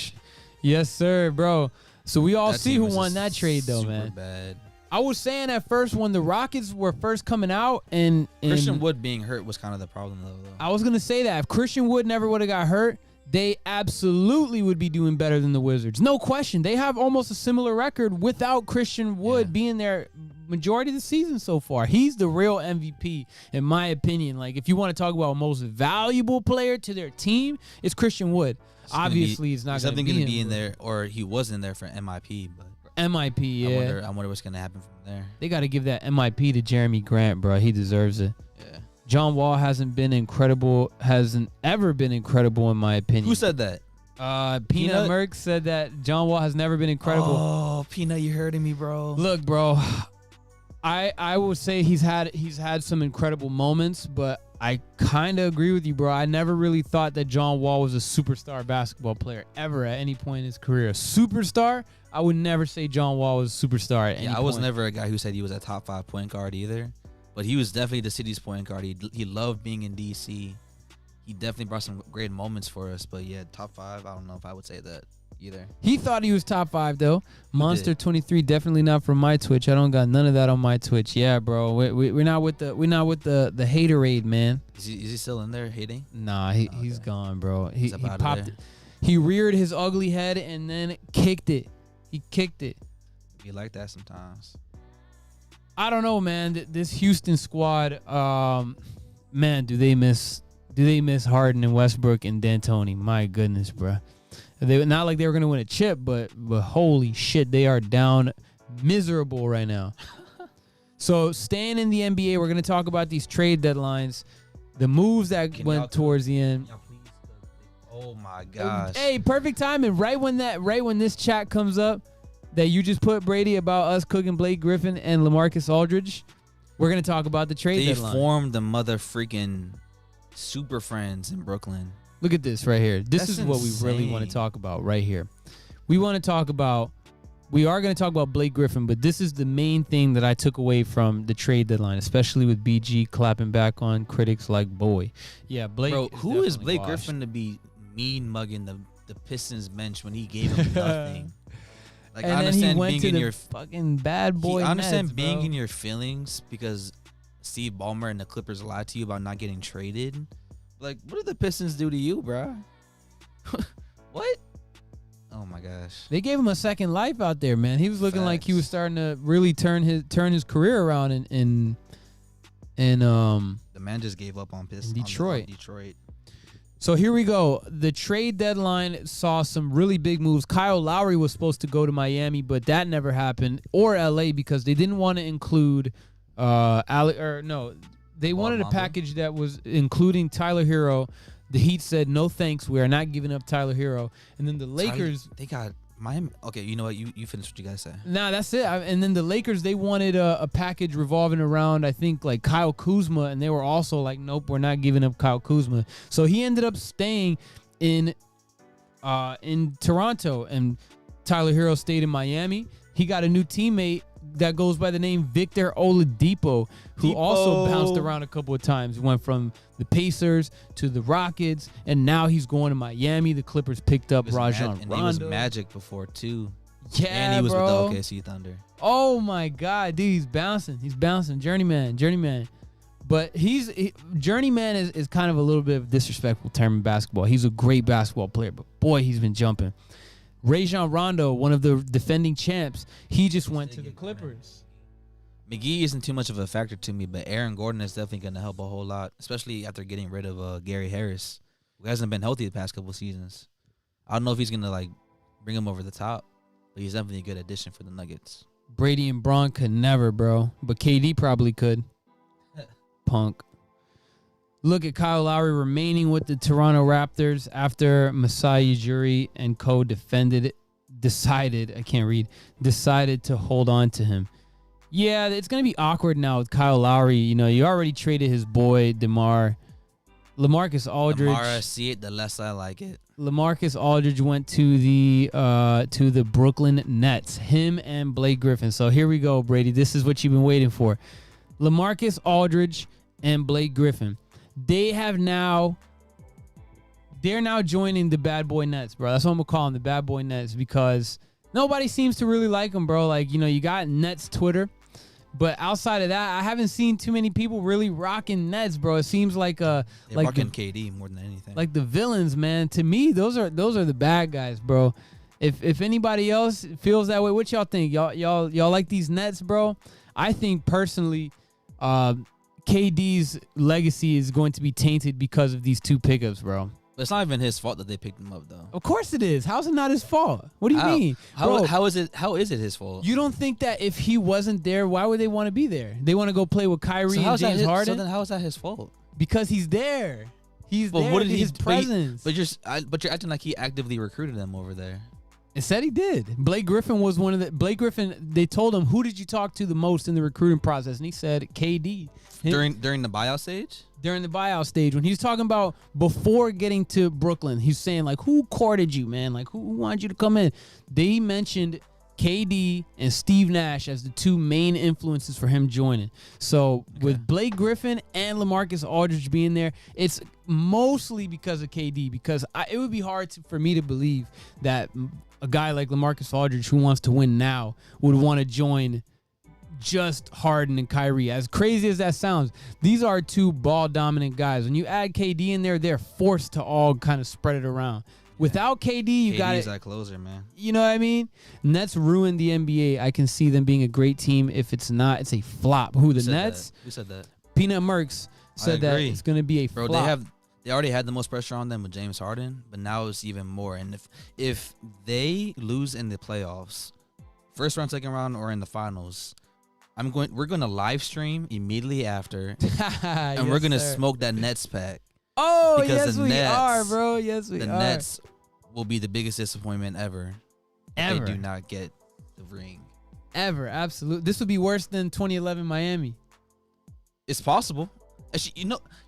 Yes, sir, bro. So we all That see team who is won just that trade, though, super man. Bad. I was saying at first when the Rockets were first coming out, and Christian Wood being hurt was kind of the problem, though. I was gonna say that if Christian Wood never would have got hurt, they absolutely would be doing better than the Wizards. No question. They have almost a similar record without Christian Wood being there majority of the season so far. He's the real MVP, in my opinion. Like, if you want to talk about most valuable player to their team, it's Christian Wood. Obviously, he's not going to be in there, or he was in there for MIP, but MIP, yeah. I wonder what's going to happen from there. They got to give that MIP to Jeremy Grant, bro. He deserves it. Yeah. John Wall hasn't ever been incredible, in my opinion. Who said that? Peanut Merck said that John Wall has never been incredible. Oh, Peanut, you hurting me, bro. Look, bro, I would say he's had some incredible moments, but I kind of agree with you, bro. I never really thought that John Wall was a superstar basketball player ever at any point in his career. A superstar, I would never say John Wall was a superstar at any point. I was never a guy who said he was a top 5 point guard either, but he was definitely the city's point guard. He loved being in DC. He definitely brought some great moments for us, but yeah, top 5, I don't know if I would say that either. He thought he was top 5 though. Monster 23, definitely not from my Twitch. I don't got none of that on my Twitch. Yeah, bro, we're not with the haterade, man. Is he still in there hating? Nah, he's gone, bro. He popped it. He reared his ugly head and then kicked it. He kicked it. Be like that sometimes. I don't know, man. This Houston squad, man, do they miss Harden and Westbrook and D'Antoni? My goodness, bro. They not like they were gonna win a chip, but holy shit, they are down miserable right now. So staying in the NBA, we're gonna talk about these trade deadlines, the moves that went towards the end. Oh my gosh! Hey, perfect timing. Right when this chat comes up, that you just put, Brady, about us cooking Blake Griffin and LaMarcus Aldridge. We're gonna talk about the trade deadline. They formed the mother freaking super friends in Brooklyn. Look at this right here. This is what we really want to talk about right here. We are going to talk about Blake Griffin, but this is the main thing that I took away from the trade deadline, especially with BG clapping back on critics like boy. Yeah, Blake. Bro, who is Blake Griffin to be mean mugging the Pistons bench when he gave him nothing? Like, and I understand he went being to in the your fucking bad boy. I understand Nets, being bro. in your feelings because Steve Ballmer and the Clippers lied to you about not getting traded. Like, what did the Pistons do to you, bro? What? Oh my gosh. They gave him a second life out there, man. He was looking like he was starting to really turn his career around in the man just gave up on Pistons. Detroit. Detroit. So here we go. The trade deadline saw some really big moves. Kyle Lowry was supposed to go to Miami, but that never happened, or LA, because they didn't want to include they wanted a package that was including Tyler Hero. The Heat said, no thanks, we are not giving up Tyler Hero. And then the Lakers... They got Miami. Okay, you know what? You finish what you guys say. Nah, that's it. And then the Lakers, they wanted a package revolving around, I think, like Kyle Kuzma, and they were also like, nope, we're not giving up Kyle Kuzma. So he ended up staying in Toronto, and Tyler Hero stayed in Miami. He got a new teammate that goes by the name Victor Oladipo, who also bounced around a couple of times. He went from the Pacers to the Rockets, and now he's going to Miami. The Clippers picked up Rajon Rondo. And he was Magic before, too. Yeah, and he was bro. with the OKC Thunder. Oh, my God, dude, he's bouncing. Journeyman. But Journeyman is kind of a little bit of a disrespectful term in basketball. He's a great basketball player, but boy, he's been jumping. Rajon Rondo, one of the defending champs, he just went to the Clippers. McGee isn't too much of a factor to me, but Aaron Gordon is definitely going to help a whole lot, especially after getting rid of Gary Harris, who hasn't been healthy the past couple of seasons. I don't know if he's going to like bring him over the top, but he's definitely a good addition for the Nuggets. Brady and Braun could never, bro, but KD probably could. Punk. Look at Kyle Lowry remaining with the Toronto Raptors after Masai Ujiri and co. decided to hold on to him. Yeah, it's going to be awkward now with Kyle Lowry. You know, you already traded his boy, DeMar. LaMarcus Aldridge. The more I see it, the less I like it. LaMarcus Aldridge went to the Brooklyn Nets. Him and Blake Griffin. So here we go, Brady. This is what you've been waiting for. LaMarcus Aldridge and Blake Griffin. They have now they're now joining the Bad Boy Nets, bro. That's what I'm gonna call them, the Bad Boy Nets, because nobody seems to really like them, bro. Like, you got Nets Twitter, but outside of that, I haven't seen too many people really rocking Nets, bro. It seems like They're like rocking KD more than anything. like the villains, man. To me, those are the bad guys, bro. If anybody else feels that way, what y'all think? Y'all like these Nets, bro? I think personally, KD's legacy is going to be tainted because of these two pickups, bro. But it's not even his fault that they picked him up, though. Of course it is. How's it not his fault? What do you mean? How is it his fault? You don't think that if he wasn't there, why would they want to be there? They want to go play with Kyrie and James Harden? So then how is that his fault? Because he's there. He's there. What did his presence? But you're acting like he actively recruited them over there. It said he did. Blake Griffin was one of the. Blake Griffin. They told him, "Who did you talk to the most in the recruiting process?" And he said, "KD." During the buyout stage. During the buyout stage, when he was talking about before getting to Brooklyn, he's saying like, "Who courted you, man? Like, who wanted you to come in?" They mentioned KD and Steve Nash as the two main influences for him joining. So with Blake Griffin and LaMarcus Aldridge being there, it's mostly because of KD. Because it would be hard for me to believe that a guy like LaMarcus Aldridge, who wants to win now, would want to join just Harden and Kyrie. As crazy as that sounds, these are two ball dominant guys. When you add KD in there, they're forced to all kind of spread it around. Without KD, you got it. KD's that closer, man. You know what I mean? Nets ruined the NBA. I can see them being a great team. If it's not, it's a flop. Who, the Nets? Who said that? Peanut Mercs said that it's going to be a flop. Bro, they already had the most pressure on them with James Harden, but now it's even more. And if they lose in the playoffs, first round, second round, or in the finals, we're going to live stream immediately after, and we're going to smoke that Nets pack. Oh, because yes, we are, bro. Yes, we are. The Nets will be the biggest disappointment ever. Ever. They do not get the ring. Ever, absolutely. This would be worse than 2011 Miami. It's possible. Actually,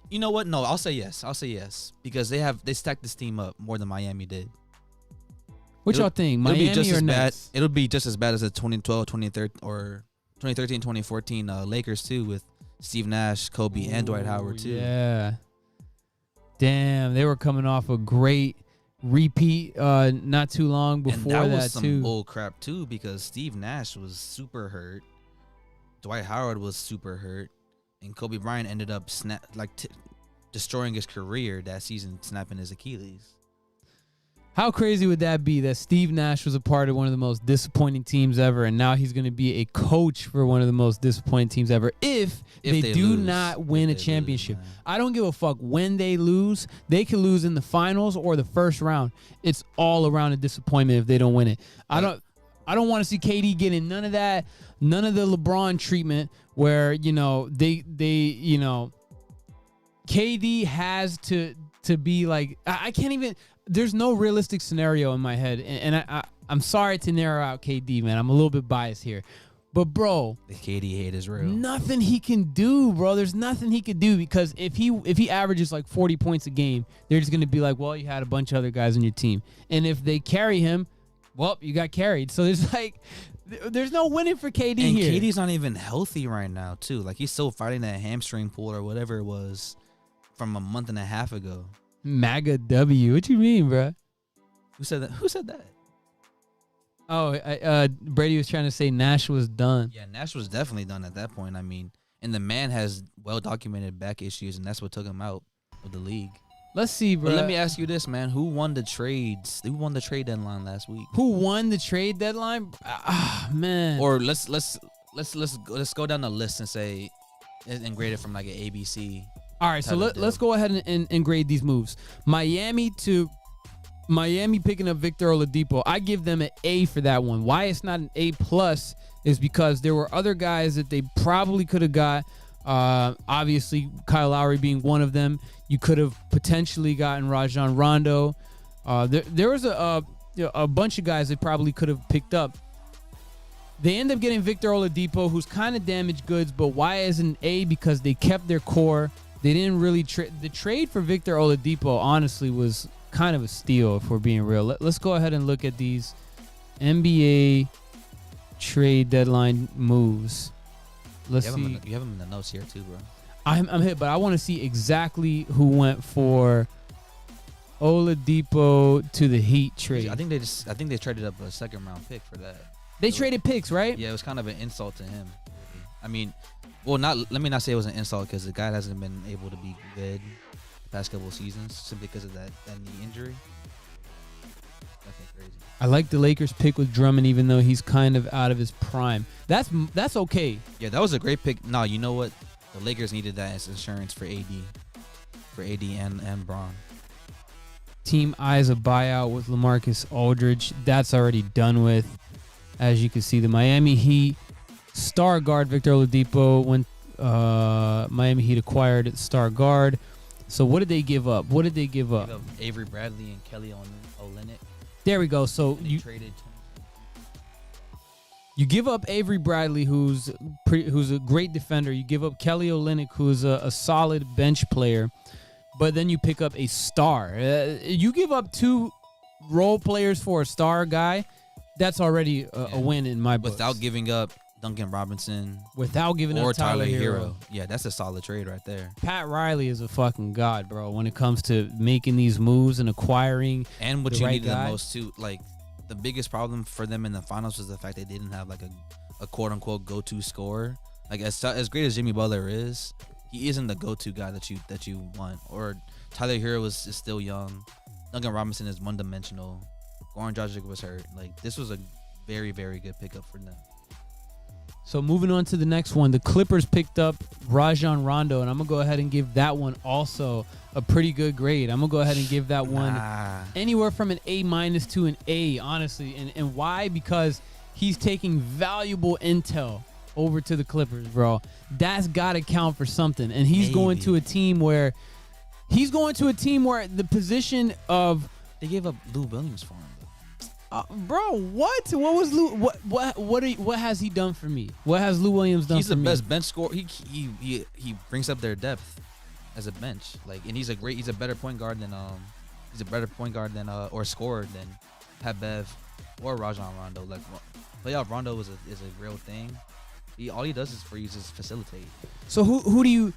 you know what? No, I'll say yes. Because they stacked this team up more than Miami did. What y'all think? Miami or Nets? It'll be just as bad as the 2012, 2013, or 2013, 2014 Lakers too, with Steve Nash, Kobe, and Dwight Howard too. Yeah. Damn, they were coming off a great repeat not too long before and that was some bull crap too, because Steve Nash was super hurt, Dwight Howard was super hurt, and Kobe Bryant ended up destroying his career that season, snapping his Achilles. How crazy would that be that Steve Nash was a part of one of the most disappointing teams ever, and now he's going to be a coach for one of the most disappointing teams ever if they do not win a championship. I don't give a fuck when they lose. They can lose in the finals or the first round. It's all around a disappointment if they don't win it. I don't want to see KD getting none of that, none of the LeBron treatment where, KD has to be like, I can't even. There's no realistic scenario in my head, and I'm sorry to narrow out KD, man. I'm a little bit biased here, but bro, the KD hate is real. Nothing he can do, bro. There's nothing he could do, because if he averages like 40 points a game, they're just gonna be like, well, you had a bunch of other guys on your team, and if they carry him, well, you got carried. So there's no winning for KD and here. KD's not even healthy right now, too. Like, he's still fighting that hamstring pull or whatever it was from a month and a half ago. MAGA W. What you mean, bro? Who said that? Oh, Brady was trying to say Nash was done. Yeah, Nash was definitely done at that point. I mean, and the man has well-documented back issues, and that's what took him out of the league. Let's see, bro. But let me ask you this, man. Who won the trades? Who won the trade deadline last week? Who won the trade deadline? Man. Or let's go down the list and say and grade it from like an ABC. All right, so let's go ahead and grade these moves. Miami picking up Victor Oladipo. I give them an A for that one. Why it's not an A+ is because there were other guys that they probably could have got. Obviously, Kyle Lowry being one of them. You could have potentially gotten Rajon Rondo. There was a bunch of guys they probably could have picked up. They end up getting Victor Oladipo, who's kind of damaged goods, but why is an A? Because they kept their core. They didn't really trade. The trade for Victor Oladipo, honestly, was kind of a steal, if we're being real. Let's go ahead and look at these NBA trade deadline moves. Let's see. You have them in the notes here too, bro. I'm hit, but I want to see exactly who went for Oladipo to the Heat trade. I think they traded up a second round pick for that. They traded picks, right? Yeah, it was kind of an insult to him. I mean, well, let me not say it was an insult because the guy hasn't been able to be good the past couple of seasons simply because of that knee injury. Nothing crazy. I like the Lakers pick with Drummond, even though he's kind of out of his prime. That's okay. Yeah, that was a great pick. No, you know what? The Lakers needed that as insurance for AD and Braun. Team eyes a buyout with LaMarcus Aldridge. That's already done with. As you can see, the Miami Heat star guard Victor Oladipo when Miami Heat acquired star guard. So what did they give up? Gave up Avery Bradley and Kelly Olynyk. There we go. So you traded. You give up Avery Bradley, who's a great defender. You give up Kelly Olynyk, who's a solid bench player, but then you pick up a star. You give up 2 role players for a star guy. That's already a win in my book. Without giving up Duncan Robinson. Without giving up Tyler Hero. Yeah, that's a solid trade right there. Pat Riley is a fucking god, bro, when it comes to making these moves and acquiring. And what the you right needed guy. the most too, like the biggest problem for them in the finals was the fact they didn't have like a quote unquote go-to scorer. Like as great as Jimmy Butler is, he isn't the go-to guy that you want. Or Tyler Hero is still young. Duncan Robinson is one-dimensional. Goran Dragic was hurt. Like this was a very, very good pickup for them. So moving on to the next one, the Clippers picked up Rajon Rondo, and I'm gonna go ahead and give that one also a pretty good grade. I'm gonna go ahead and give that one anywhere from an A- to an A, honestly. And why? Because he's taking valuable intel over to the Clippers, bro. That's gotta count for something. And he's going to a team where the position of they gave up Lou Williams for him. Bro, what? What was Lou? What has he done for me? What has Lou Williams done for me? He's the best bench scorer. He brings up their depth as a bench. Like, and he's a better point guard than or scorer than Pat Bev or Rajon Rondo. Like, playoff Rondo is a real thing. All he does is facilitate. So who do you?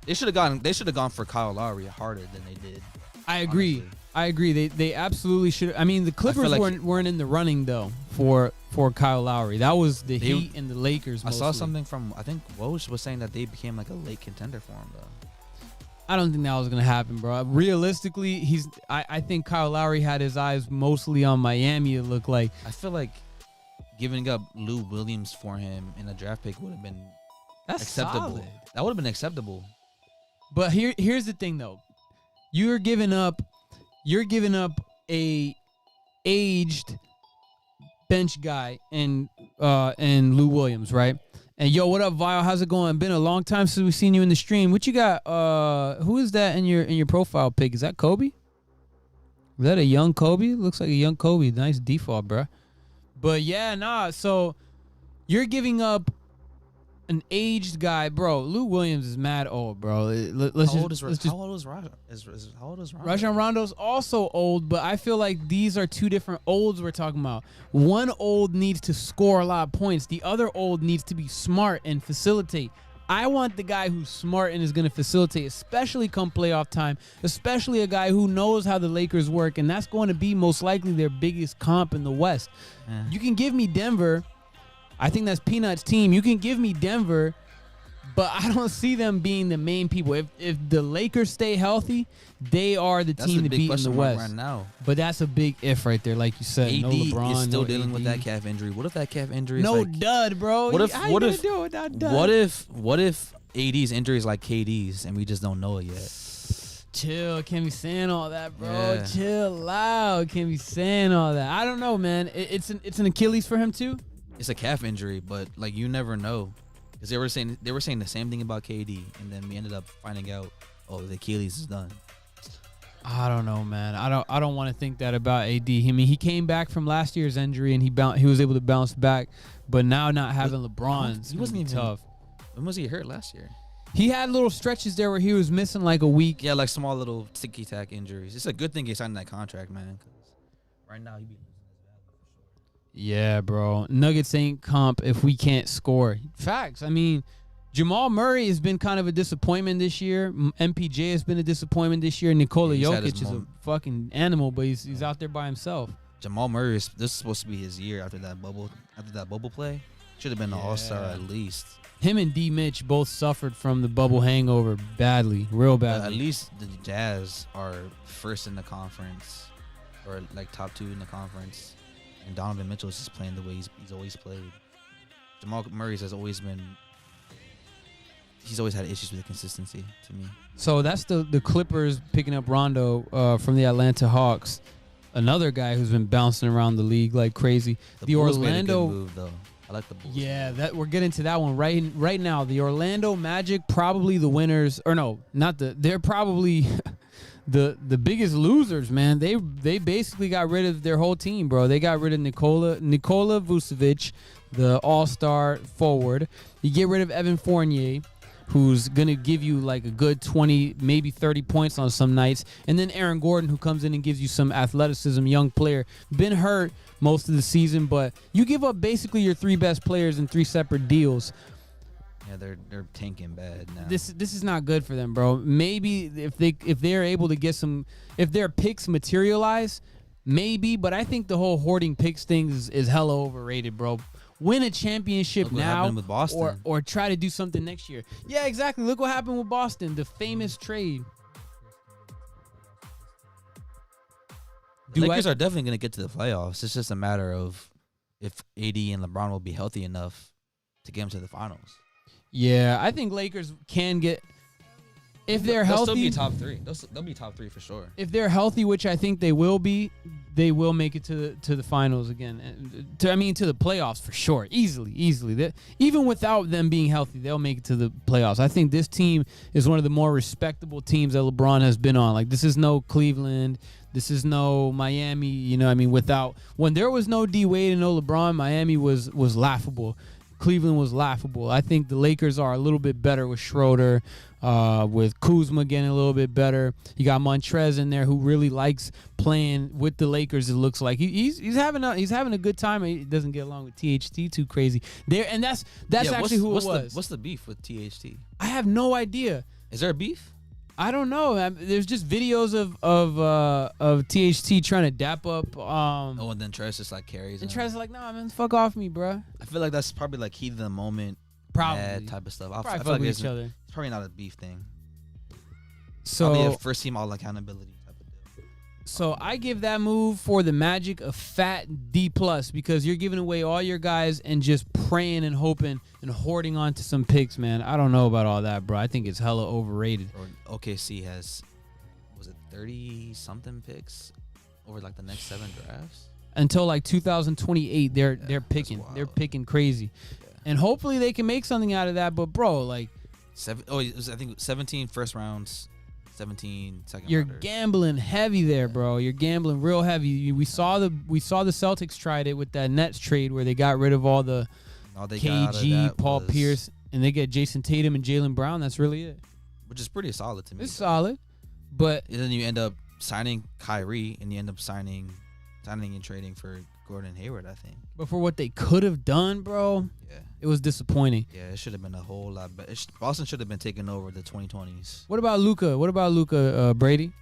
They should have gone for Kyle Lowry harder than they did. I agree. Honestly. I agree. They absolutely should. I mean, the Clippers weren't in the running though for Kyle Lowry. That was the Heat and the Lakers. Mostly. I saw something from I think Woj was saying that they became like a late contender for him though. I don't think that was gonna happen, bro. Realistically, I think Kyle Lowry had his eyes mostly on Miami. It looked like. I feel like giving up Lou Williams for him in a draft pick would have been acceptable. Solid. That would have been acceptable. But here's the thing though. You're giving up a aged bench guy and Lou Williams, right? And yo, what up, Vile? How's it going? Been a long time since we've seen you in the stream. What you got? Who is that in your profile pic? Is that Kobe? Is that a young Kobe? Looks like a young Kobe. Nice default, bro. But yeah, nah. So you're giving up an aged guy, bro. Lou Williams is mad old, bro. How old is Rajon? Rajon Rondo's also old, but I feel like these are 2 different olds we're talking about. One old needs to score a lot of points. The other old needs to be smart and facilitate. I want the guy who's smart and is going to facilitate, especially come playoff time, especially a guy who knows how the Lakers work, and that's going to be most likely their biggest comp in the West. You can give me Denver. I think that's Peanut's team. You can give me Denver, but I don't see them being the main people. If the Lakers stay healthy, they are the team to beat in the West. Right now. But that's a big if right there, like you said. AD no LeBron, is still no dealing AD. with that calf injury. What if that calf injury is no dud, bro? What if do it without dud? What if AD's injury is like KD's and we just don't know it yet? Chill, can't be saying all that, bro. Yeah. Chill out, can't be saying all that. I don't know, man. It's an Achilles for him too. It's a calf injury, but like you never know, because they were saying the same thing about KD, and then we ended up finding out, oh, the Achilles is done. I don't know, man. I don't want to think that about AD. I mean, he came back from last year's injury and he was able to bounce back, but now not having LeBron, he wasn't even tough. When was he hurt last year? He had little stretches there where he was missing like a week. Yeah, like small little ticky-tack injuries. It's a good thing he signed that contract, man. Cause right now he be. Yeah, bro. Nuggets ain't comp if we can't score. Facts. I mean, Jamal Murray has been kind of a disappointment this year. MPJ has been a disappointment this year. Nikola Jokic is a fucking animal, but he's out there by himself. Jamal Murray, this is supposed to be his year after that bubble play. Should have been an all-star at least. Him and D. Mitch both suffered from the bubble hangover badly, real badly. At least the Jazz are first in the conference, or like top 2 in the conference. And Donovan Mitchell is just playing the way he's always played. Jamal Murray has always been. He's always had issues with the consistency to me. So that's the Clippers picking up Rondo from the Atlanta Hawks. Another guy who's been bouncing around the league like crazy. The Bulls Orlando made a good move, though. I like the Bulls. Yeah, we're getting to that one right now. The Orlando Magic, probably the winners, or no, not they're probably the biggest losers, man. They basically got rid of their whole team, bro. They got rid of Nikola Vucevic, the all-star forward. You get rid of Evan Fournier, who's going to give you like a good 20, maybe 30 points on some nights. And then Aaron Gordon, who comes in and gives you some athleticism, young player. Been hurt most of the season, but you give up basically your 3 best players in 3 separate deals. Yeah, they're tanking bad now. This is not good for them, bro. Maybe if they're able to get some, if their picks materialize, maybe. But I think the whole hoarding picks thing is hella overrated, bro. Win a championship now, with Boston. or try to do something next year. Yeah, exactly. Look what happened with Boston, the famous trade. The Lakers are definitely going to get to the playoffs. It's just a matter of if AD and LeBron will be healthy enough to get them to the finals. Yeah, I think Lakers can get, if they're healthy. They'll still be top 3. They'll be top 3 for sure. If they're healthy, which I think they will be, they will make it to the finals again. To the playoffs for sure. Easily. Even without them being healthy, they'll make it to the playoffs. I think this team is one of the more respectable teams that LeBron has been on. Like, this is no Cleveland. This is no Miami. You know what I mean? When there was no D Wade and no LeBron, Miami was laughable. Cleveland was laughable. I think the Lakers are a little bit better with Schroeder, with Kuzma getting a little bit better. You got Montrez in there who really likes playing with the Lakers. It looks like he's having a good time. He doesn't get along with THT too crazy there, and that's actually who it was. What's the beef with THT? I have no idea. Is there a beef? I don't know. There's just videos of THT trying to dap up. And then Trez just like carries. And Trez is like, nah, man, fuck off me, bro. I feel like that's probably like heat of the moment, probably type of stuff. I feel like it's each other. It's probably not a beef thing. So probably a first team all accountability type of deal. So I give that move for the Magic a fat D+ because you're giving away all your guys and just praying and hoping and hoarding onto some picks, man. I don't know about all that, bro. I think it's hella overrated. Or OKC has, was it 30-something picks over like the next 7 drafts? Until like 2028, they're picking crazy. Yeah. And hopefully they can make something out of that. But bro, like I think 17 first rounds. 17 second You're rounders. Gambling heavy there, bro. You're gambling real heavy. We saw the Celtics tried it with that Nets trade where they got rid of all the KG, Paul Pierce, and they get Jason Tatum and Jaylen Brown. That's really it. Which is pretty solid to me. It's solid, but and then you end up signing Kyrie, and you end up signing and trading for Gordon Hayward, I think. But for what they could have done, bro, it was disappointing. Yeah, it should have been a whole lot better. Boston should have been taking over the 2020s. What about Luka, Brady?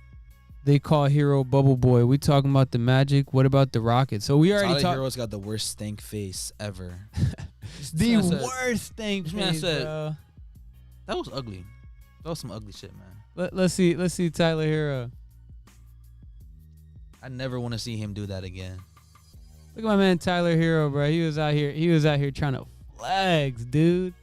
They call Hero Bubble Boy. We talking about the Magic. What about the Rockets? So we already talked. Hero's got the worst stank face ever. The worst stank face, bro. That was ugly. That was some ugly shit, man. Let's see Tyler Hero. I never want to see him do that again. Look at my man Tyler Hero, bro. He was out here trying to flex, dude.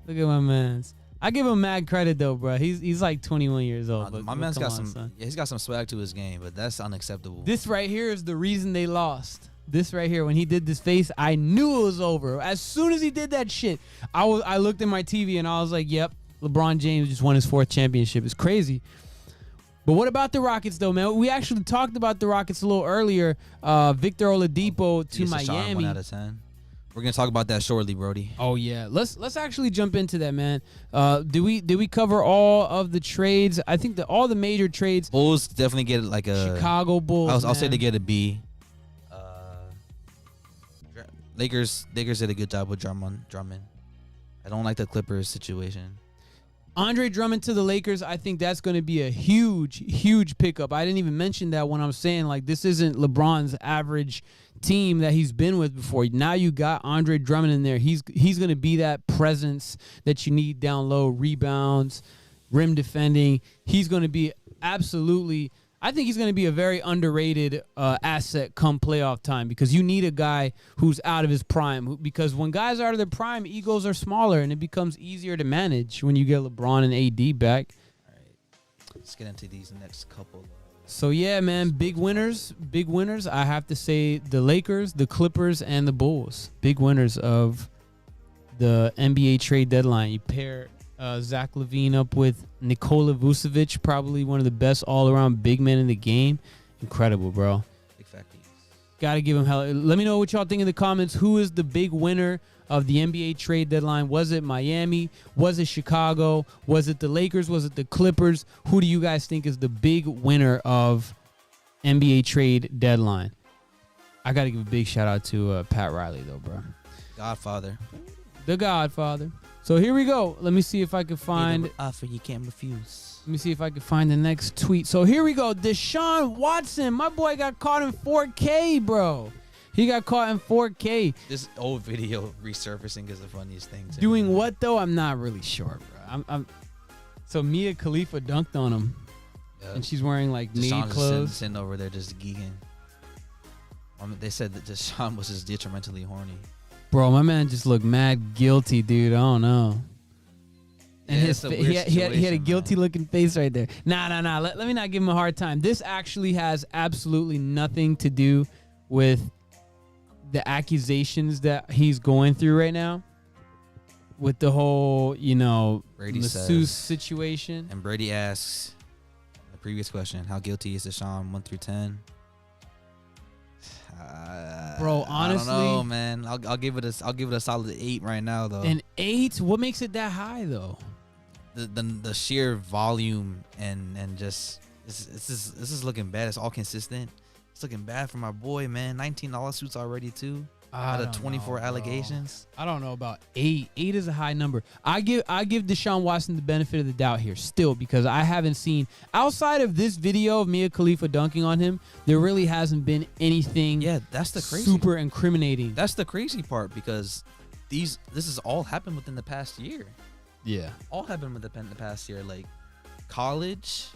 Look at my man's. I give him mad credit though, bro. He's like 21 years old. But my man's got some. Yeah, he's got some swag to his game, but that's unacceptable. This right here is the reason they lost. This right here, when he did this face, I knew it was over. As soon as he did that shit, I looked at my TV and I was like, "Yep, LeBron James just won his 4th championship." It's crazy. But what about the Rockets, though, man? We actually talked about the Rockets a little earlier. Victor Oladipo to Miami. 1 out of 10. We're gonna talk about that shortly, Brody. Oh yeah, let's actually jump into that, man. Did we cover all of the trades? I think that all the major trades. Bulls definitely get like a Chicago Bulls. I'll say they get a B. Lakers did a good job with Drummond. I don't like the Clippers situation. Andre Drummond to the Lakers, I think that's going to be a huge pickup. I didn't even mention that when I'm saying, like, this isn't LeBron's average team that he's been with before. Now you got Andre Drummond in there. He's going to be that presence that you need down low, rebounds, rim defending. He's going to be absolutely, I think he's going to be a very underrated asset come playoff time, because you need a guy who's out of his prime. Because when guys are out of their prime, egos are smaller, and it becomes easier to manage when you get LeBron and AD back. All right, let's get into these next couple. So, yeah, man, big winners. I have to say the Lakers, the Clippers, and the Bulls. Big winners of the NBA trade deadline. You pair Zach LaVine up with Nikola Vucevic, probably one of the best all-around big men in the game. Incredible, bro. Big facties. Got to give him hell. Let me know what y'all think in the comments. Who is the big winner of the NBA trade deadline? Was it Miami? Was it Chicago? Was it the Lakers? Was it the Clippers? Who do you guys think is the big winner of NBA trade deadline? I got to give a big shout out to Pat Riley, though, bro. Godfather. The Godfather. So here we go. Let me see if I can find. Offer you can't refuse. Let me see if I can find the next tweet. So here we go. Deshaun Watson, my boy got caught in 4K, bro. He got caught in 4K. This old video resurfacing is the funniest thing. Doing what though? I'm not really sure, bro. So Mia Khalifa dunked on him, and she's wearing like maid clothes. Sitting over there just geeking. They said that Deshaun was just detrimentally horny. Bro, my man just looked mad guilty, dude. I don't know. And yeah, he had a guilty looking face right there. Nah. Let me not give him a hard time. This actually has absolutely nothing to do with the accusations that he's going through right now with the whole, masseuse situation. And Brady asks the previous question, how guilty is Deshaun 1 through 10? Bro, honestly, I don't know, man. I'll give it a solid 8 right now, though. An 8? What makes it that high, though? The sheer volume and just this is looking bad. It's all consistent. It's looking bad for my boy, man. 19 lawsuits already too. Out of 24 allegations. I don't know about 8. 8 is a high number. I give Deshaun Watson the benefit of the doubt here still, because I haven't seen, outside of this video of Mia Khalifa dunking on him, there really hasn't been anything. Yeah, that's the crazy. Super incriminating. That's the crazy part, because this has all happened within the past year. Yeah. All happened within the past year, like college,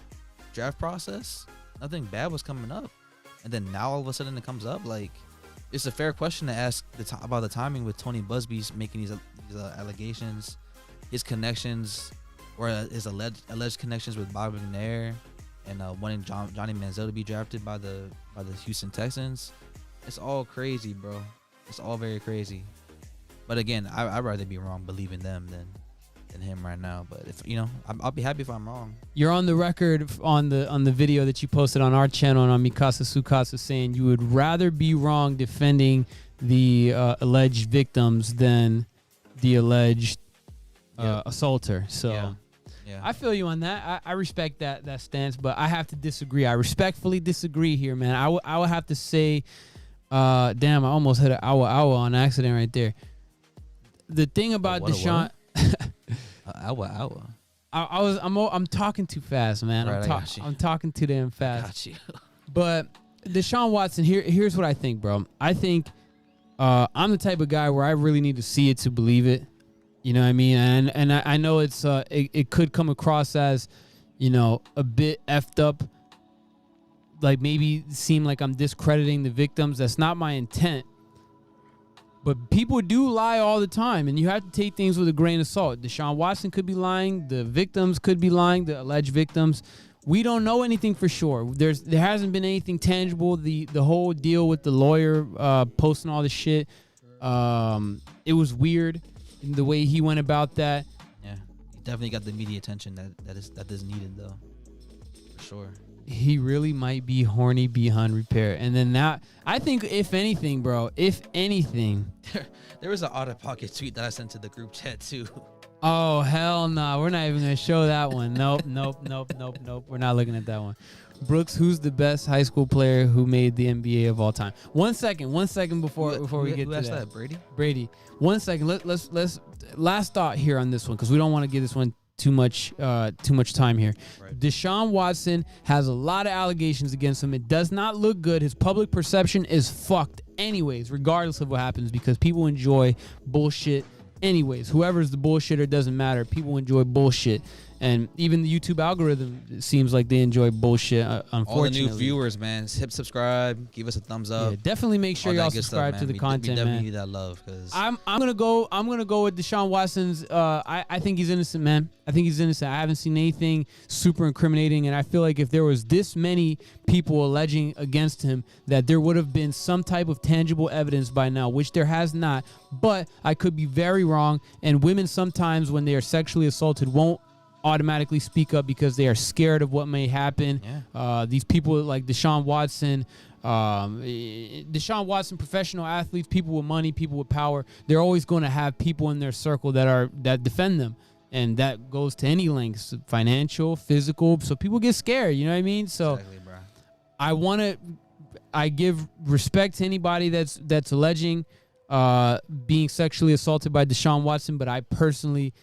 draft process. Nothing bad was coming up, and then now all of a sudden it comes up. Like, it's a fair question to ask about the timing with Tony Busby's making these allegations, his connections, or his alleged connections with Bob McNair, and wanting Johnny Manziel to be drafted by the Houston Texans. It's all crazy, bro. It's all very crazy. But again, I'd rather be wrong believing them than him right now. But if I'll be happy if I'm wrong. You're on the record on the video that you posted on our channel and on Mikasa Sukasa, saying you would rather be wrong defending the alleged victims than the alleged assaulter. So yeah. I feel you on that. I respect that stance, but I have to disagree. I respectfully disagree here, man. I would have to say, damn, I almost hit an hour on accident right there. The thing about Deshaun. Hour. I'm talking too fast, man. Right, I'm talking too damn fast. Got you. But Deshaun Watson, here's what I think, bro. I think I'm the type of guy where I really need to see it to believe it. You know what I mean? And I know it's it could come across as, a bit effed up. Like maybe seem like I'm discrediting the victims. That's not my intent. But people do lie all the time, and you have to take things with a grain of salt. Deshaun Watson could be lying. The victims could be lying, the alleged victims. We don't know anything for sure. There hasn't been anything tangible. The whole deal with the lawyer posting all this shit, it was weird the way he went about that. Yeah, he definitely got the media attention that is needed, though, for sure. He really might be horny beyond repair. And then that, I think, if anything, bro, there was an out-of-pocket tweet that I sent to the group chat too. Oh, hell no. We're not even going to show that one. Nope. We're not looking at that one. Brooks, who's the best high school player who made the NBA of all time? 1 second before we get to that. Brady. 1 second. Let's last thought here on this one, because we don't want to give this one too much time here. Right. Deshaun Watson has a lot of allegations against him. It does not look good. His public perception is fucked anyways, regardless of what happens, because people enjoy bullshit anyways. Whoever's the bullshitter doesn't matter. People enjoy bullshit. And even the YouTube algorithm, it seems like they enjoy bullshit, unfortunately. All the new viewers, man, hit subscribe, give us a thumbs up. Yeah, definitely make sure y'all subscribe to the content, man. We definitely need that love. Cause I'm gonna go with Deshaun Watson's. I think he's innocent, man. I think he's innocent. I haven't seen anything super incriminating, and I feel like if there was this many people alleging against him, that there would have been some type of tangible evidence by now, which there has not. But I could be very wrong. And women sometimes, when they are sexually assaulted, won't automatically speak up because they are scared of what may happen. Yeah. These people like Deshaun Watson, professional athletes, people with money, people with power, they're always going to have people in their circle that defend them. And that goes to any lengths, financial, physical. So people get scared, you know what I mean? So exactly, bro. I give respect to anybody that's alleging being sexually assaulted by Deshaun Watson, but I personally,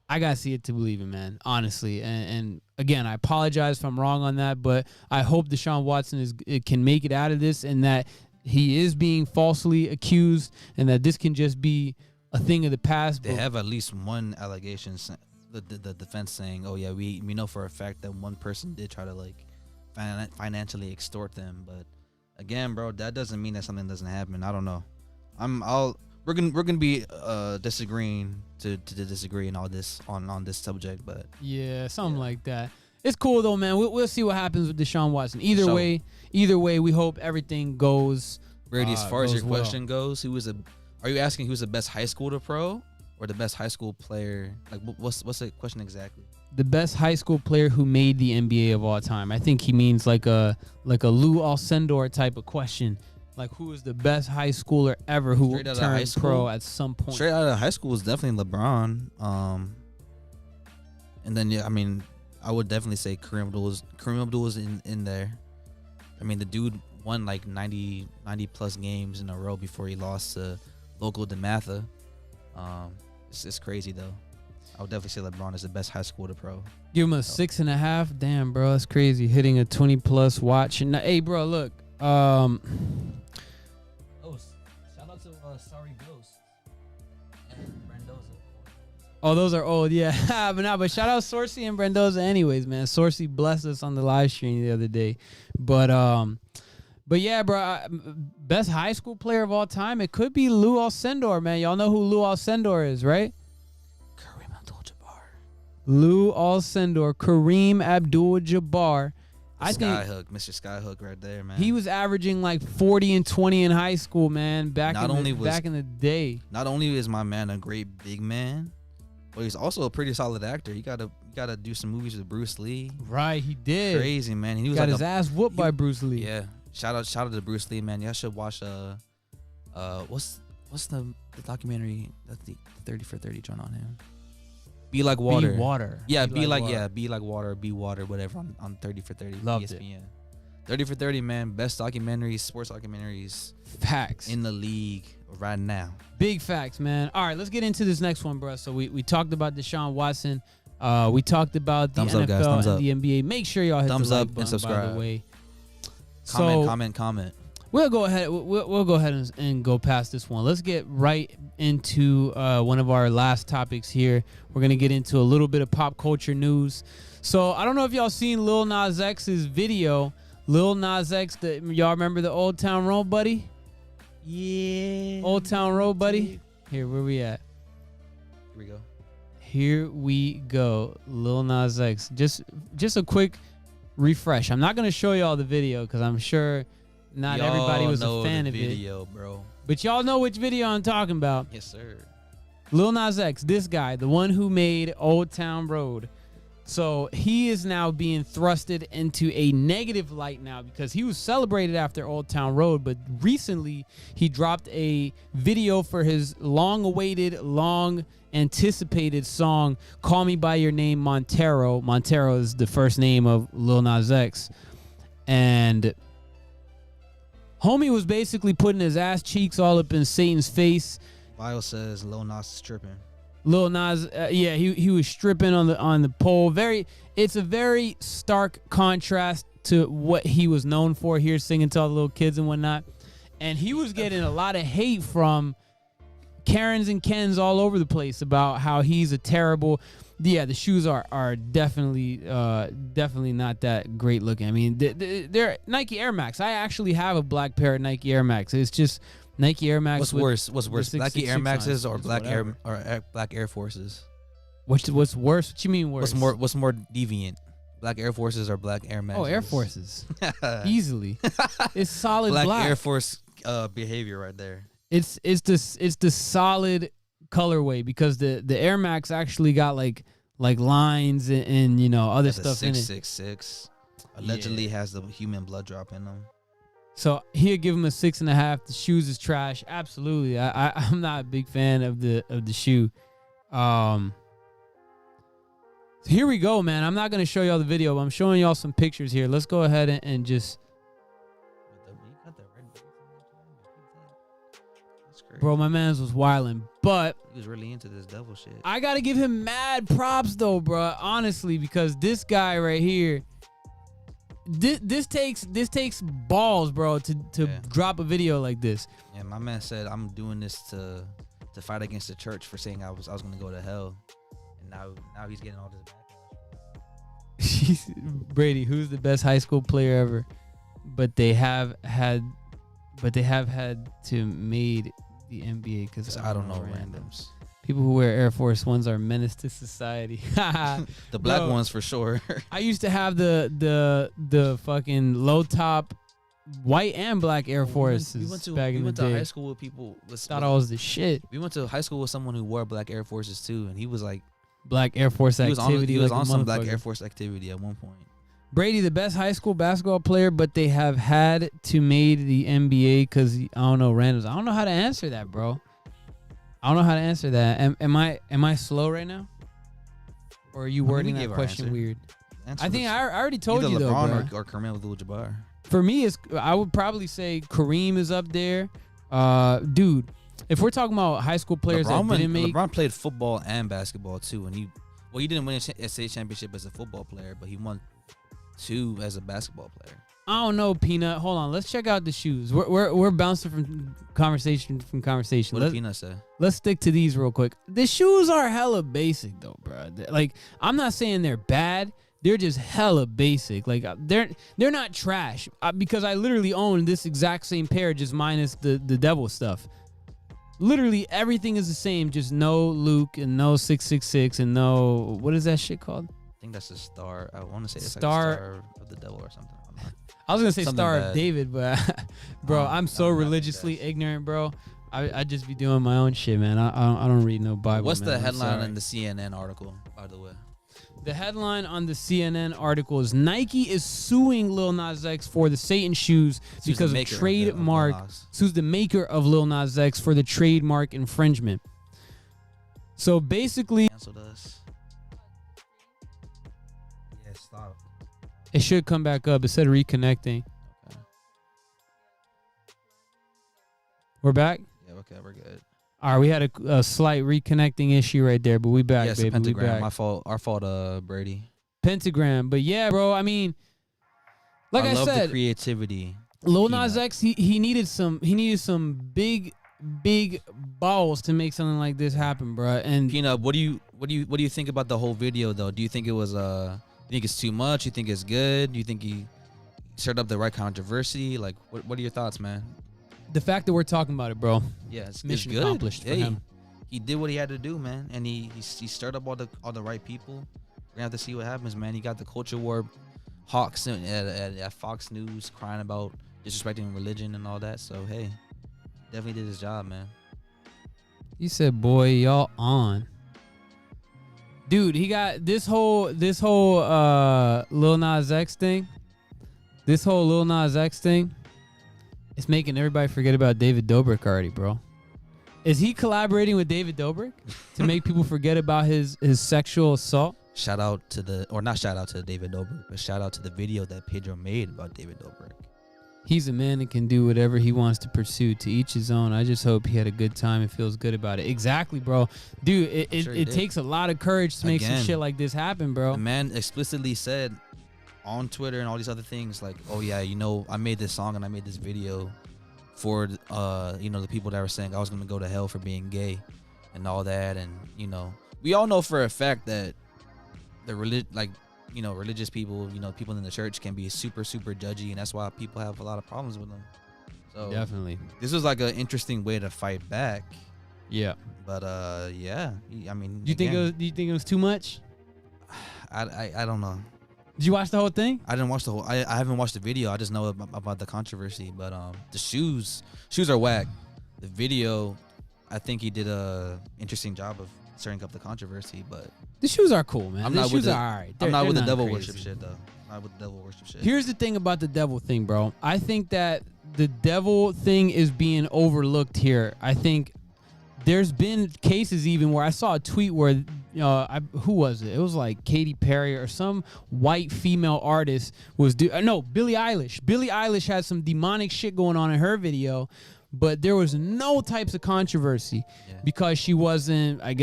I gotta see it to believe it, man. Honestly, and again, I apologize if I'm wrong on that, but I hope Deshaun Watson can make it out of this, and that he is being falsely accused, and that this can just be a thing of the past. They have at least one allegation. The defense saying, "Oh yeah, we know for a fact that one person did try to like financially extort them." But again, bro, that doesn't mean that something doesn't happen. I don't know. We're gonna be disagreeing to disagree and all this on this subject, but yeah, something like that. It's cool though, man. We'll see what happens with Deshaun Watson. Either way, we hope everything goes. Brady, as far as your question goes, are you asking who's the best high school to pro or the best high school player? Like, what's the question exactly? The best high school player who made the NBA of all time. I think he means like a Lou Alcindor type of question. Like, who is the best high schooler ever who turned pro at some point? Straight out of high school is definitely LeBron. And then, yeah, I mean, I would definitely say Kareem Abdul was in there. I mean, the dude won like 90 plus games in a row before he lost to local DeMatha. It's crazy, though. I would definitely say LeBron is the best high school to pro. Give him a 6.5. Damn, bro, that's crazy. Hitting a 20-plus watch. And hey, bro, look. Shout out to Sorry Ghost and Brandoza. Oh, those are old, yeah. but shout out Sorcy and Brandoza anyways, man. Sorcy blessed us on the live stream the other day. But yeah, bro, best high school player of all time, it could be Lou Alcindor, man. Y'all know who Lou Alcindor is, right? Kareem Abdul-Jabbar. Lou Alcindor, Kareem Abdul-Jabbar. Mr. Skyhook right there, man. He was averaging like 40 and 20 in high school, man, back in the day. Not only is my man a great big man, but he's also a pretty solid actor. You gotta do some movies with Bruce Lee. Right, he did. Crazy, man. He was got his ass whooped by Bruce Lee. Yeah. Shout out to Bruce Lee, man. Y'all should watch what's the documentary that the 30 for 30 joint on him? Be Like Water. Be Water. Yeah, Be Like Water, Be Water, whatever on 30 for 30. Loved ESPN. 30 for 30, man. Best documentaries, sports documentaries. Facts. In the league right now. Big facts, man. All right, let's get into this next one, bro. So we talked about Deshaun Watson. We talked about the NFL guys, and the NBA. Make sure y'all hit thumbs the like up button, and subscribe. By the way. Comment. We'll go ahead. We'll go ahead and go past this one. Let's get right into one of our last topics here. We're gonna get into a little bit of pop culture news. So I don't know if y'all seen Lil Nas X's video. Lil Nas X, y'all remember the Old Town Road Buddy? Yeah. Old Town Road Buddy. Here, where we at? Here we go. Lil Nas X. Just a quick refresh. I'm not gonna show y'all the video because I'm sure not everybody was a fan of video, bro. But y'all know which video I'm talking about. Yes, sir. Lil Nas X, this guy, the one who made Old Town Road. So he is now being thrusted into a negative light now because he was celebrated after Old Town Road, but recently he dropped a video for his long-awaited, long-anticipated song, Call Me By Your Name, Montero. Montero is the first name of Lil Nas X. And homie was basically putting his ass cheeks all up in Satan's face. Bio says Lil Nas is tripping. Lil Nas, he was stripping on the pole. It's a very stark contrast to what he was known for here, singing to all the little kids and whatnot. And he was getting a lot of hate from Karens and Kens all over the place about how he's a terrible. Yeah, the shoes are definitely not that great looking. I mean, they're Nike Air Max. I actually have a black pair of Nike Air Max. It's just Nike Air Max. What's worse? Nike Air Maxes or black Air Forces? What's worse? What you mean worse? What's more deviant? Black Air Forces or black Air Maxes? Oh, Air Forces. Easily. It's solid black. Air Force behavior right there. It's the solid colorway because the Air Max actually got like lines and other stuff in it. 666 allegedly has the human blood drop in them. So he'll give him a 6.5. The shoes is trash. Absolutely. I'm not a big fan of the shoe. Here we go, man. I'm not gonna show y'all the video, but I'm showing y'all some pictures here. Let's go ahead and just. Bro, my man's was wilding, but he was really into this devil shit. I gotta give him mad props though, bro. Honestly, because this guy right here. This takes balls, bro, to drop a video like this. Yeah, my man said I'm doing this to fight against the church for saying I was gonna go to hell, and now he's getting all this backlash. Brady, who's the best high school player ever? But they have had to made the NBA because I don't know randoms. People who wear Air Force Ones are menace to society. The black ones for sure. I used to have the fucking low top white and black Air Forces back in the day. We went to high school with people. Thought I was the shit. We went to high school with someone who wore black Air Forces too, and he was like black Air Force activity. He was on some black Air Force activity at one point. Brady, the best high school basketball player, but they have had to made the NBA because I don't know randoms. I don't know how to answer that, bro. I don't know how to answer that. Am I slow right now? Or are you wording that question weird? I think I already told you though, LeBron or Kareem Abdul-Jabbar. For me, I would probably say Kareem is up there. Dude, if we're talking about high school players that didn't make... LeBron played football and basketball too, and he didn't win a state championship as a football player, but he won 2 as a basketball player. I don't know, Peanut. Hold on. Let's check out the shoes. We're bouncing from conversation. What did Peanut say? Let's stick to these real quick. The shoes are hella basic though, bro. Like, I'm not saying they're bad. They're just hella basic. Like, they're not trash because I literally own this exact same pair, just minus the devil stuff. Literally everything is the same, just no Luke and no 666 and no, what is that shit called? I think that's a star. I want to say it's Star, like a Star of the Devil or something. I was gonna say Something Star bad. of David, but bro, I'm so religiously ignorant, bro. I just be doing my own shit, man. I don't read no Bible. What's man. the headline in the CNN article, by the way? The headline on the CNN article is Nike is suing Lil Nas X for the Satan shoes because of trademark. Sues the maker of Lil Nas X for the trademark infringement. So basically, Canceled us. Yeah, stop. It should come back up. It said reconnecting. Okay. We're back? Yeah, okay, we're good. All right, we had a slight reconnecting issue right there, but we back, Yes, baby. pentagram. We back. My fault. Our fault, Brady. Pentagram. But yeah, bro, I mean, like I love said, the creativity. Lil Nas X, he needed some big balls to make something like this happen, bro. And Peanut, what do you think about the whole video though? Do you think it was you think it's too much? You think it's good? Do you think he stirred up the right controversy? Like, what are your thoughts, man? the fact that we're talking about it, bro. Yeah, it's mission good. accomplished for him. He did what he had to do, man, and he stirred up all the right people. We're gonna have to see what happens, man. He got the culture war hawks at Fox News crying about disrespecting religion and all that. So hey, definitely did his job, man. You said, boy, y'all on. Dude, he got this whole Lil Nas X thing. This whole Lil Nas X thing. It's making everybody forget about David Dobrik already, bro. Is he collaborating with David Dobrik to make people forget about his sexual assault? Shout out to not shout out to David Dobrik, but shout out to the video that Pedro made about David Dobrik. He's a man that can do whatever he wants to pursue. To each his own. I just hope he had a good time and feels good about it. Exactly, bro. Dude, it takes a lot of courage to make some shit like this happen, bro. The man explicitly said on Twitter and all these other things like, oh yeah, I made this song and I made this video for the people that were saying I was gonna go to hell for being gay and all that. And we all know for a fact that the religious people, people in the church can be super, super judgy, and that's why people have a lot of problems with them. So definitely, this was like an interesting way to fight back. Yeah, but yeah, I mean, do you think it was too much? I don't know. Did you watch the whole thing? I didn't watch the whole. I haven't watched the video. I just know about the controversy. But the shoes are whack. The video, I think he did a interesting job of stirring up the controversy. But the shoes are cool, man. The shoes are all right. I'm not with the devil crazy. worship shit though. Not with the devil worship shit. Here's the thing about the devil thing, bro. I think that the devil thing is being overlooked here. I think there's been cases even where I saw a tweet where who was it? It was like Katy Perry or some white female artist was Billie Eilish. Billie Eilish had some demonic shit going on in her video, but there was no types of controversy because she wasn't. I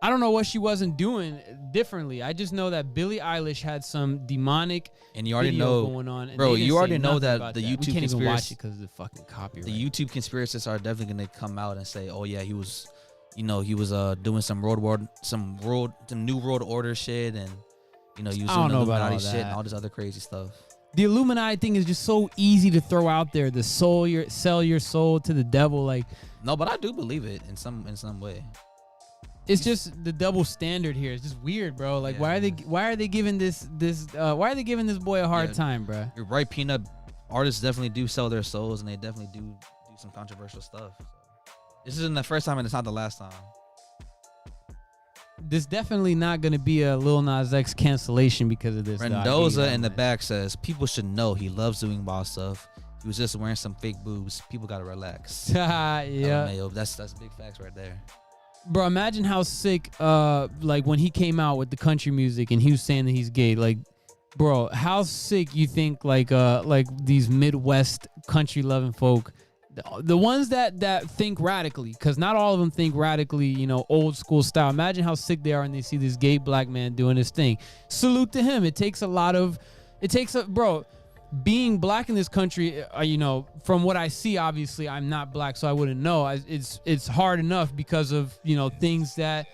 don't know what she wasn't doing differently. I just know that Billie Eilish had some demonic and you already know going on. And bro, you already know that the YouTube we can't even watch conspiracy it because of the fucking copyright. The YouTube conspiracists are definitely gonna come out and say, "Oh yeah, he was doing some new world order shit, and he was doing Illuminati shit and all this other crazy stuff." The Illuminati thing is just so easy to throw out there. The sell your soul to the devil, like. No, but I do believe it in some way. It's just the double standard here. It's just weird, bro. Like, why are they giving this boy a hard time, bro? You're right, Peanut. Artists definitely do sell their souls, and they definitely do some controversial stuff. So. This isn't the first time, and it's not the last time. This definitely not gonna be a Lil Nas X cancellation because of this. Mendoza in the back says people should know he loves doing wild stuff. He was just wearing some fake boobs. People gotta relax. Yeah, that's big facts right there. Bro, imagine how sick, like when he came out with the country music and he was saying that he's gay. Like, bro, how sick you think like these Midwest country loving folk, the ones that think radically, because not all of them think radically, old school style. Imagine how sick they are when they see this gay black man doing his thing. Salute to him. Bro. Being black in this country, from what I see, obviously I'm not black, so I wouldn't know. It's hard enough because of things that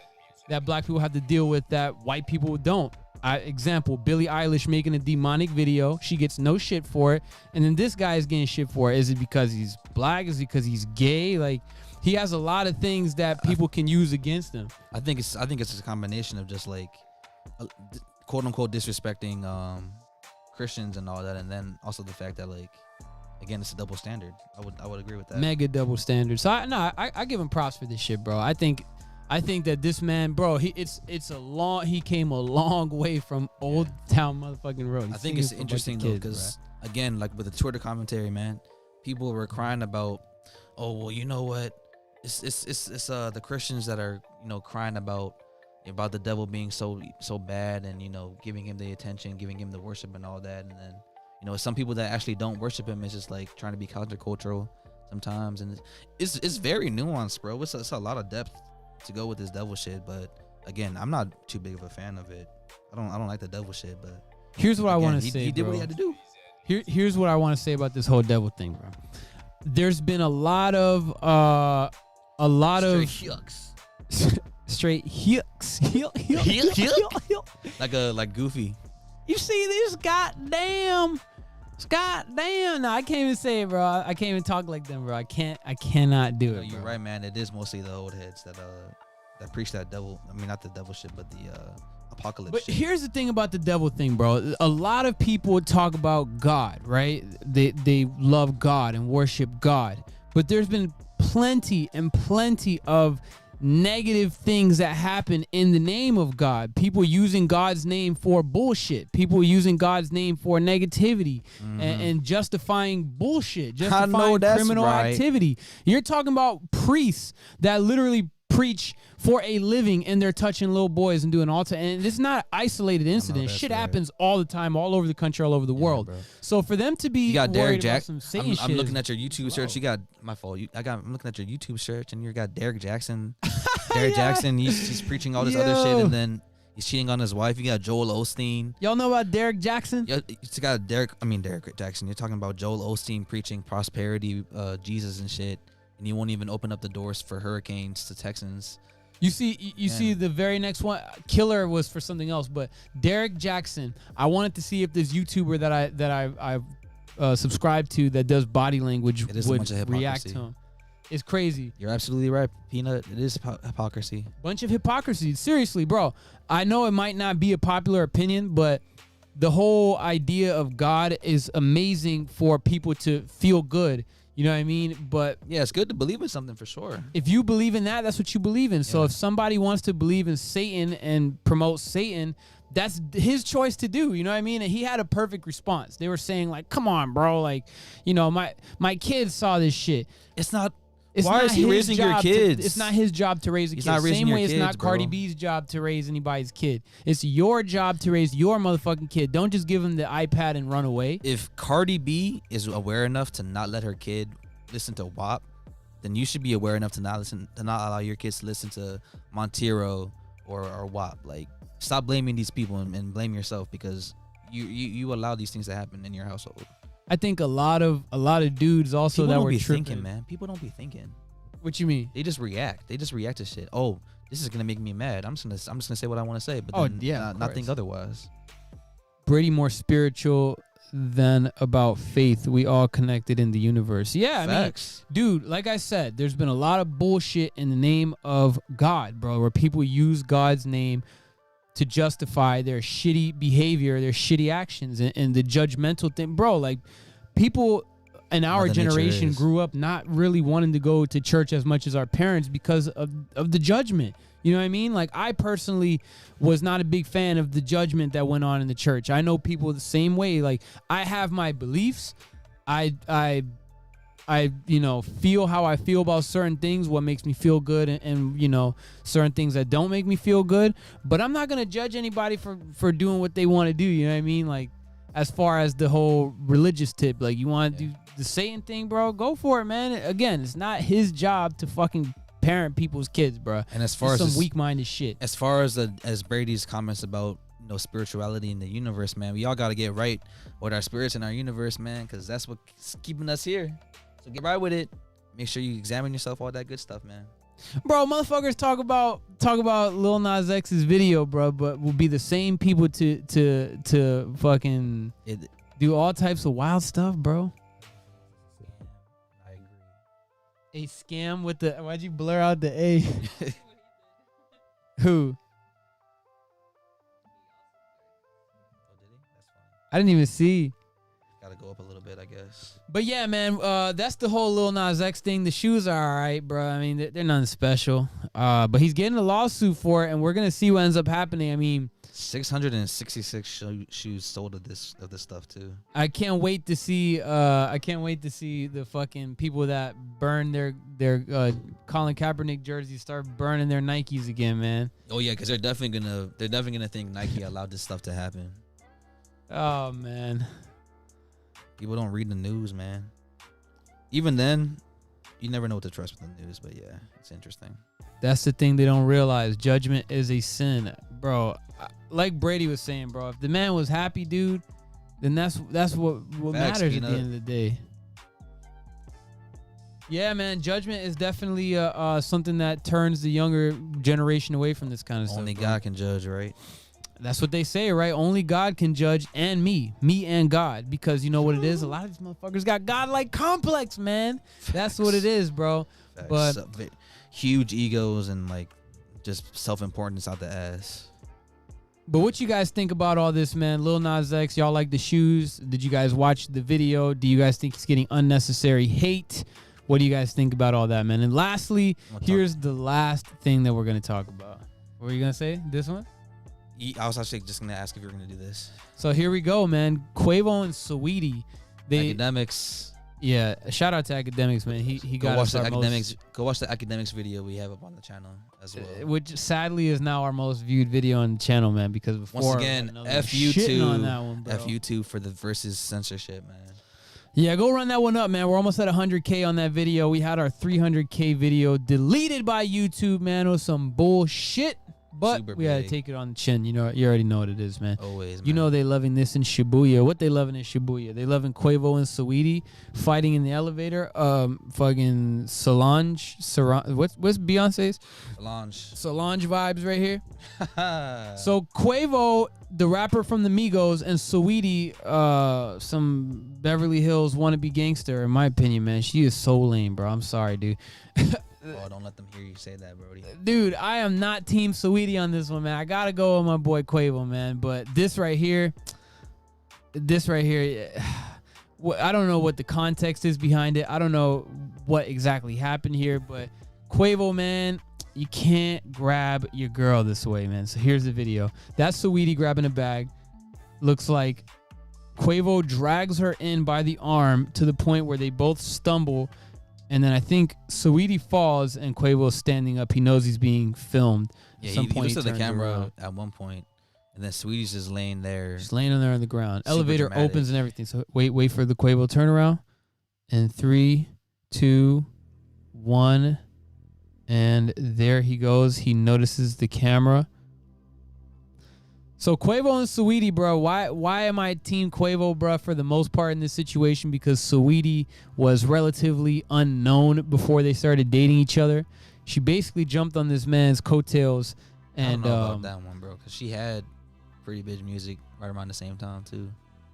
black people have to deal with that white people don't. Example: Billie Eilish making a demonic video, she gets no shit for it, and then this guy is getting shit for it. Is it because he's black? Is it because he's gay? Like, he has a lot of things that people can use against him. I think it's a combination of just like quote unquote disrespecting Christians and all that, and then also the fact that, like, again, it's a double standard. I would agree with that. Mega double standard. So I give him props for this shit, bro. I think that this man, bro, he came a long way from Old Town motherfucking Road. I think it's interesting though, because again, like with the Twitter commentary, man, people were crying about, oh well, you know what? It's the Christians that are crying about the devil being so bad, and giving him the attention, giving him the worship and all that, and then some people that actually don't worship him is just like trying to be countercultural sometimes, and it's very nuanced, bro. It's a lot of depth to go with this devil shit, but again, I'm not too big of a fan of it. I don't like the devil shit, but here's what I want to say. He did what he had to do. Here's what I want to say about this whole devil thing, bro. There's been a lot of straight hooks. Like Goofy. You see this goddamn. No, I can't even say it, bro. I can't even talk like them, bro. I cannot do it. You're bro. right, man. It is mostly the old heads that preach that devil. I mean, not the devil shit, but the apocalypse. But shit. here's the thing about the devil thing, bro. A lot of people talk about God, right? They love God and worship God, but there's been plenty of negative things that happen in the name of God. People using God's name for bullshit. People using God's name for negativity and justifying bullshit, justifying criminal activity. You're talking about priests that literally preach for a living and they're touching little boys and doing and it's not an isolated incident. Shit happens all the time, all over the country, all over the world. Bro. So for them to be, you got Derek Jackson. I'm looking at your YouTube search. You got my fault. I'm looking at your YouTube search and you got Derek Jackson. Derek Jackson. He's preaching all this other shit and then he's cheating on his wife. You got Joel Osteen. Y'all know about Derek Jackson? You got Derek Jackson. You're talking about Joel Osteen preaching prosperity, Jesus and shit. And you won't even open up the doors for hurricanes to Texans. You see the very next one, Killer was for something else, but Derek Jackson. I wanted to see if this YouTuber that I subscribe to that does body language would react to him. It's crazy. You're absolutely right, Peanut. It is hypocrisy. Bunch of hypocrisy. Seriously, bro. I know it might not be a popular opinion, but the whole idea of God is amazing for people to feel good. You know what I mean? But yeah, it's good to believe in something for sure. If you believe in that, that's what you believe in. So if somebody wants to believe in Satan and promote Satan, that's his choice to do. You know what I mean? And he had a perfect response. They were saying like, "Come on, bro! Like, you know, my kids saw this shit. Why is he raising your kids? It's not his job to raise a kid. Same way it's not Cardi B's job to raise anybody's kid. It's your job to raise your motherfucking kid. Don't just give him the iPad and run away. If Cardi B is aware enough to not let her kid listen to WAP, then you should be aware enough to not allow your kids to listen to Montero or WAP. Like, stop blaming these people and blame yourself because you allow these things to happen in your household. I think a lot of dudes also people that were tripping. Thinking, man. People don't be thinking. What you mean? They just react. They just react to shit. Oh, this is gonna make me mad. I'm just gonna say what I want to say, but not think otherwise. Brady more spiritual than about faith. We all connected in the universe. Yeah, Facts. I mean, dude, like I said, there's been a lot of bullshit in the name of God, bro, where people use God's name to justify their shitty behavior, their shitty actions, and the judgmental thing. Bro, like, people in our generation grew up not really wanting to go to church as much as our parents because of the judgment. You know what I mean? Like, I personally was not a big fan of the judgment that went on in the church. I know people the same way. Like, I have my beliefs. I feel how I feel about certain things, what makes me feel good, and certain things that don't make me feel good. But I'm not gonna judge anybody for doing what they want to do. You know what I mean? Like, as far as the whole religious tip, like, you want to do the Satan thing, bro, go for it, man. Again, it's not his job to fucking parent people's kids, bro. And as far as some weak-minded shit. As far as Brady's comments about spirituality in the universe, man, we all got to get right with our spirits in our universe, man, because that's what's keeping us here. So get right with it. Make sure you examine yourself, all that good stuff, man. Bro, motherfuckers talk about Lil Nas X's video, bro, but will be the same people to fucking do all types of wild stuff, bro. I agree. A scam with the... Why'd you blur out the A? Who? Oh, did he? That's funny. I didn't even see. Gotta go up a little bit, I guess. But yeah, man, that's the whole Lil Nas X thing. The shoes are all right, bro. I mean, they're nothing special. But he's getting a lawsuit for it, and we're gonna see what ends up happening. I mean, 666 shoes sold of this stuff too. I can't wait to see. The fucking people that burn their Colin Kaepernick jerseys start burning their Nikes again, man. Oh yeah, because they're definitely gonna think Nike allowed this stuff to happen. Oh man. People don't read the news, man. Even then, you never know what to trust with the news, but yeah, it's interesting. That's the thing they don't realize. Judgment is a sin, bro. Like Brady was saying, bro, if the man was happy, dude, then that's what matters at the end of the day. Yeah, man, judgment is definitely something that turns the younger generation away from this kind of stuff. Only God can judge, right? That's what they say, right? Only God can judge, and me and God, because you know what it is? A lot of these motherfuckers got God-like complex, man. That's what it is, bro. But huge egos and like just self-importance out the ass. But what you guys think about all this, man? Lil Nas X, y'all like the shoes? Did you guys watch the video? Do you guys think he's getting unnecessary hate? What do you guys think about all that, man? And lastly, We'll here's the last thing that we're gonna talk about. What were you gonna say? This one? I was actually just gonna ask if you were gonna do this. So here we go, man. Quavo and Saweetie. Academics. Yeah, shout out to Academics, man. He Go got watch us the our academics. Go watch the academics video we have up on the channel as well. which sadly is now our most viewed video on the channel, man. Because before, Once again, F shitting YouTube, on that one, bro. F YouTube for the versus censorship, man. Yeah, go run that one up, man. We're almost at 100K on that video. We had our 300K video deleted by YouTube, man. It was some bullshit. But Super we had to big. take it on the chin. You know, you already know what it is, man. Always, man. You know they loving this in Shibuya. What they loving in Shibuya? They loving Quavo and Saweetie fighting in the elevator. Fucking Solange. What's Beyonce's? Solange vibes right here. So Quavo, the rapper from the Migos, and Saweetie, some Beverly Hills wannabe gangster. In my opinion, man, she is so lame, bro. I'm sorry, dude. Oh, don't let them hear you say that, Brody. Dude, I am not Team Saweetie on this one, man. I gotta go with my boy Quavo, man. But this right here, I don't know what the context is behind it. I don't know what exactly happened here, but Quavo, man, you can't grab your girl this way, man. So here's the video. That's Saweetie grabbing a bag. Looks like Quavo drags her in by the arm to the point where they both stumble. And then I think Saweetie falls and Quavo's standing up. He knows he's being filmed. Yeah, At some he point looks at the turns camera around. at one point, and then Sweetie's just laying there. Just laying there on the ground. Super Elevator dramatic. opens and everything. So wait for the Quavo turnaround. And 3, 2, 1. And there he goes. He notices the camera. So Quavo and Saweetie, bro, why am I Team Quavo, bro, for the most part in this situation? Because Saweetie was relatively unknown before they started dating each other. She basically jumped on this man's coattails. And I don't know about that one, bro, because she had pretty big music right around the same time too.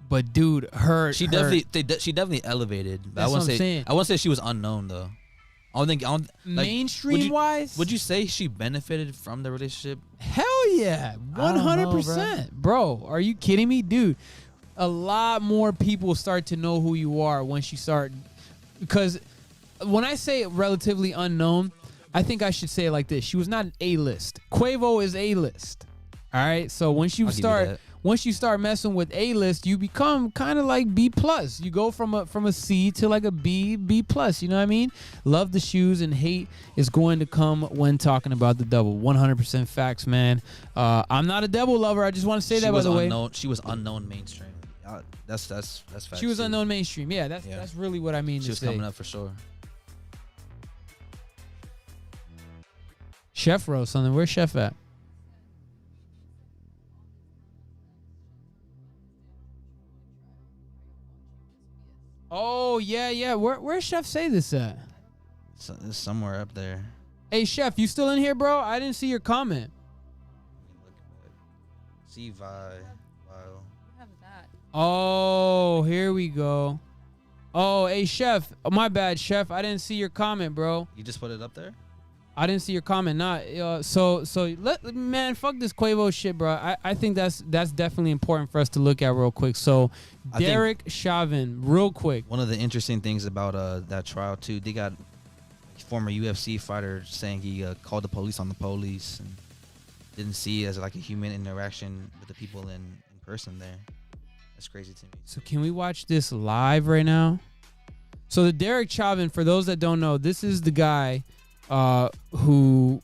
But dude, she definitely elevated. But That's what I'm saying. I wouldn't say she was unknown though. I don't mainstream wise, would you say she benefited from the relationship? hell yeah, 100%, bro. Are you kidding me, dude? A lot more people start to know who you are once you start. Because when I say relatively unknown, I think I should say it like this: she was not an A-list. Quavo is A-list. All right, so once you start messing with A-list, you become kind of like B+. You go from a C to like a B+. You know what I mean? Love the shoes and hate is going to come when talking about the double. 100% facts, man. I'm not a double lover. I just want to say that, by the way. She was unknown mainstream. That's facts. She was too. unknown mainstream. Yeah, that's really what I mean. She was coming up for sure. Chef roast something. Where's Chef at? Oh, yeah. Where's Chef say this at? It's somewhere up there. Hey, Chef, you still in here, bro? I didn't see your comment. See Vi. Oh, here we go. Oh, hey, Chef. My bad, Chef. I didn't see your comment, bro. You just put it up there? I didn't see your comment. Man, fuck this Quavo shit, bro. I think that's definitely important for us to look at real quick. So, Derek Chauvin, real quick. One of the interesting things about that trial too, they got a former UFC fighter saying he called the police on the police and didn't see it as like a human interaction with the people in person there. That's crazy to me. So can we watch this live right now? So the Derek Chauvin, for those that don't know, this is the guy who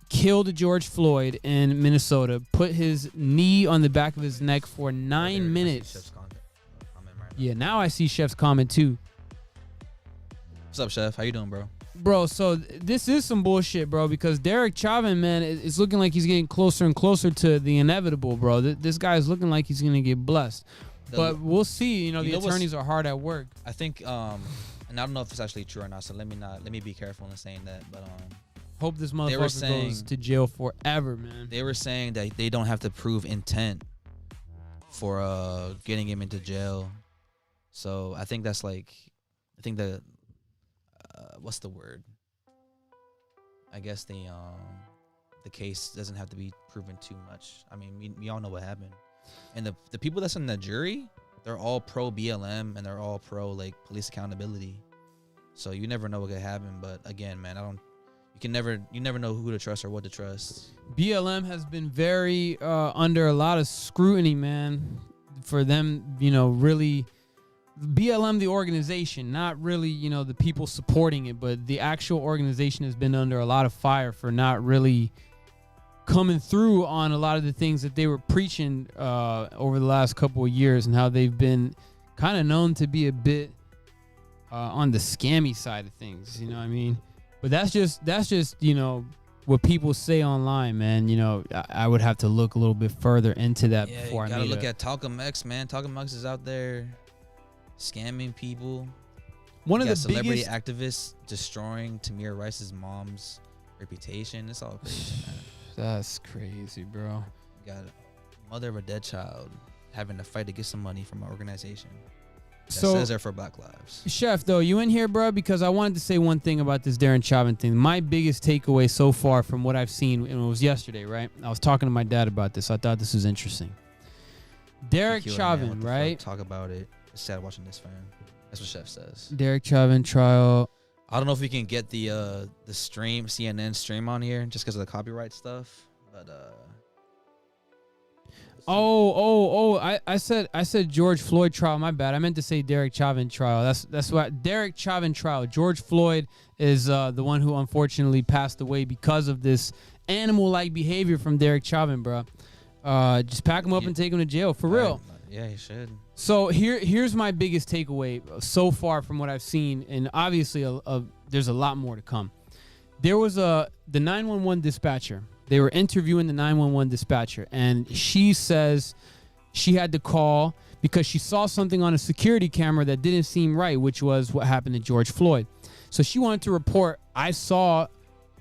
killed George Floyd in Minnesota, put his knee on the back of his neck for 9 minutes. Yeah, now I see Chef's comment too. What's up, Chef? How you doing, bro? Bro, so this is some bullshit, bro, because Derek Chauvin, man, it's looking like he's getting closer and closer to the inevitable, bro. This guy is looking like he's going to get blessed. But we'll see. You know, the attorneys are hard at work. I think, and I don't know if it's actually true or not, so let me be careful in saying that. But hope this motherfucker goes to jail forever, man. They were saying that they don't have to prove intent for getting him into jail. So I think that's like, what's the word? I guess the case doesn't have to be proven too much. I mean, we all know what happened. And the people that's in the jury, they're all pro BLM and they're all pro like police accountability. So you never know what could happen. But again, man, you never know who to trust or what to trust. BLM has been very under a lot of scrutiny, man, for them, really. BLM, the organization, not really, the people supporting it, but the actual organization has been under a lot of fire for not really coming through on a lot of the things that they were preaching over the last couple of years, and how they've been kind of known to be a bit on the scammy side of things. You know what I mean? But that's just what people say online, man. I would have to look a little bit further into that before I gotta look at Talcum X, man. Talcum X is out there scamming people. One of the celebrity biggest activists destroying Tamir Rice's mom's reputation. It's all crazy, man. That's crazy, bro. You got a mother of a dead child having to fight to get some money from an organization that says they're for Black lives. Chef, though, you in here, bro? Because I wanted to say one thing about this Darren Chauvin thing. My biggest takeaway so far from what I've seen, and it was yesterday, right? I was talking to my dad about this. I thought this was interesting. Derek Chauvin, right? Talk about it. It's sad watching this, fan. That's what Chef says. Derek Chauvin trial. I don't know if we can get the stream, CNN stream on here just because of the copyright stuff, but I said George Floyd trial. My bad. I meant to say Derek Chauvin trial. That's what Derek Chauvin trial. George Floyd is the one who unfortunately passed away because of this animal-like behavior from Derek Chauvin, bro. Just pack him up and take him to jail for real. Yeah, he should. So here's my biggest takeaway so far from what I've seen, and obviously there's a lot more to come. There was the 911 dispatcher. They were interviewing the 911 dispatcher, and she says she had to call because she saw something on a security camera that didn't seem right, which was what happened to George Floyd. So she wanted to report, I saw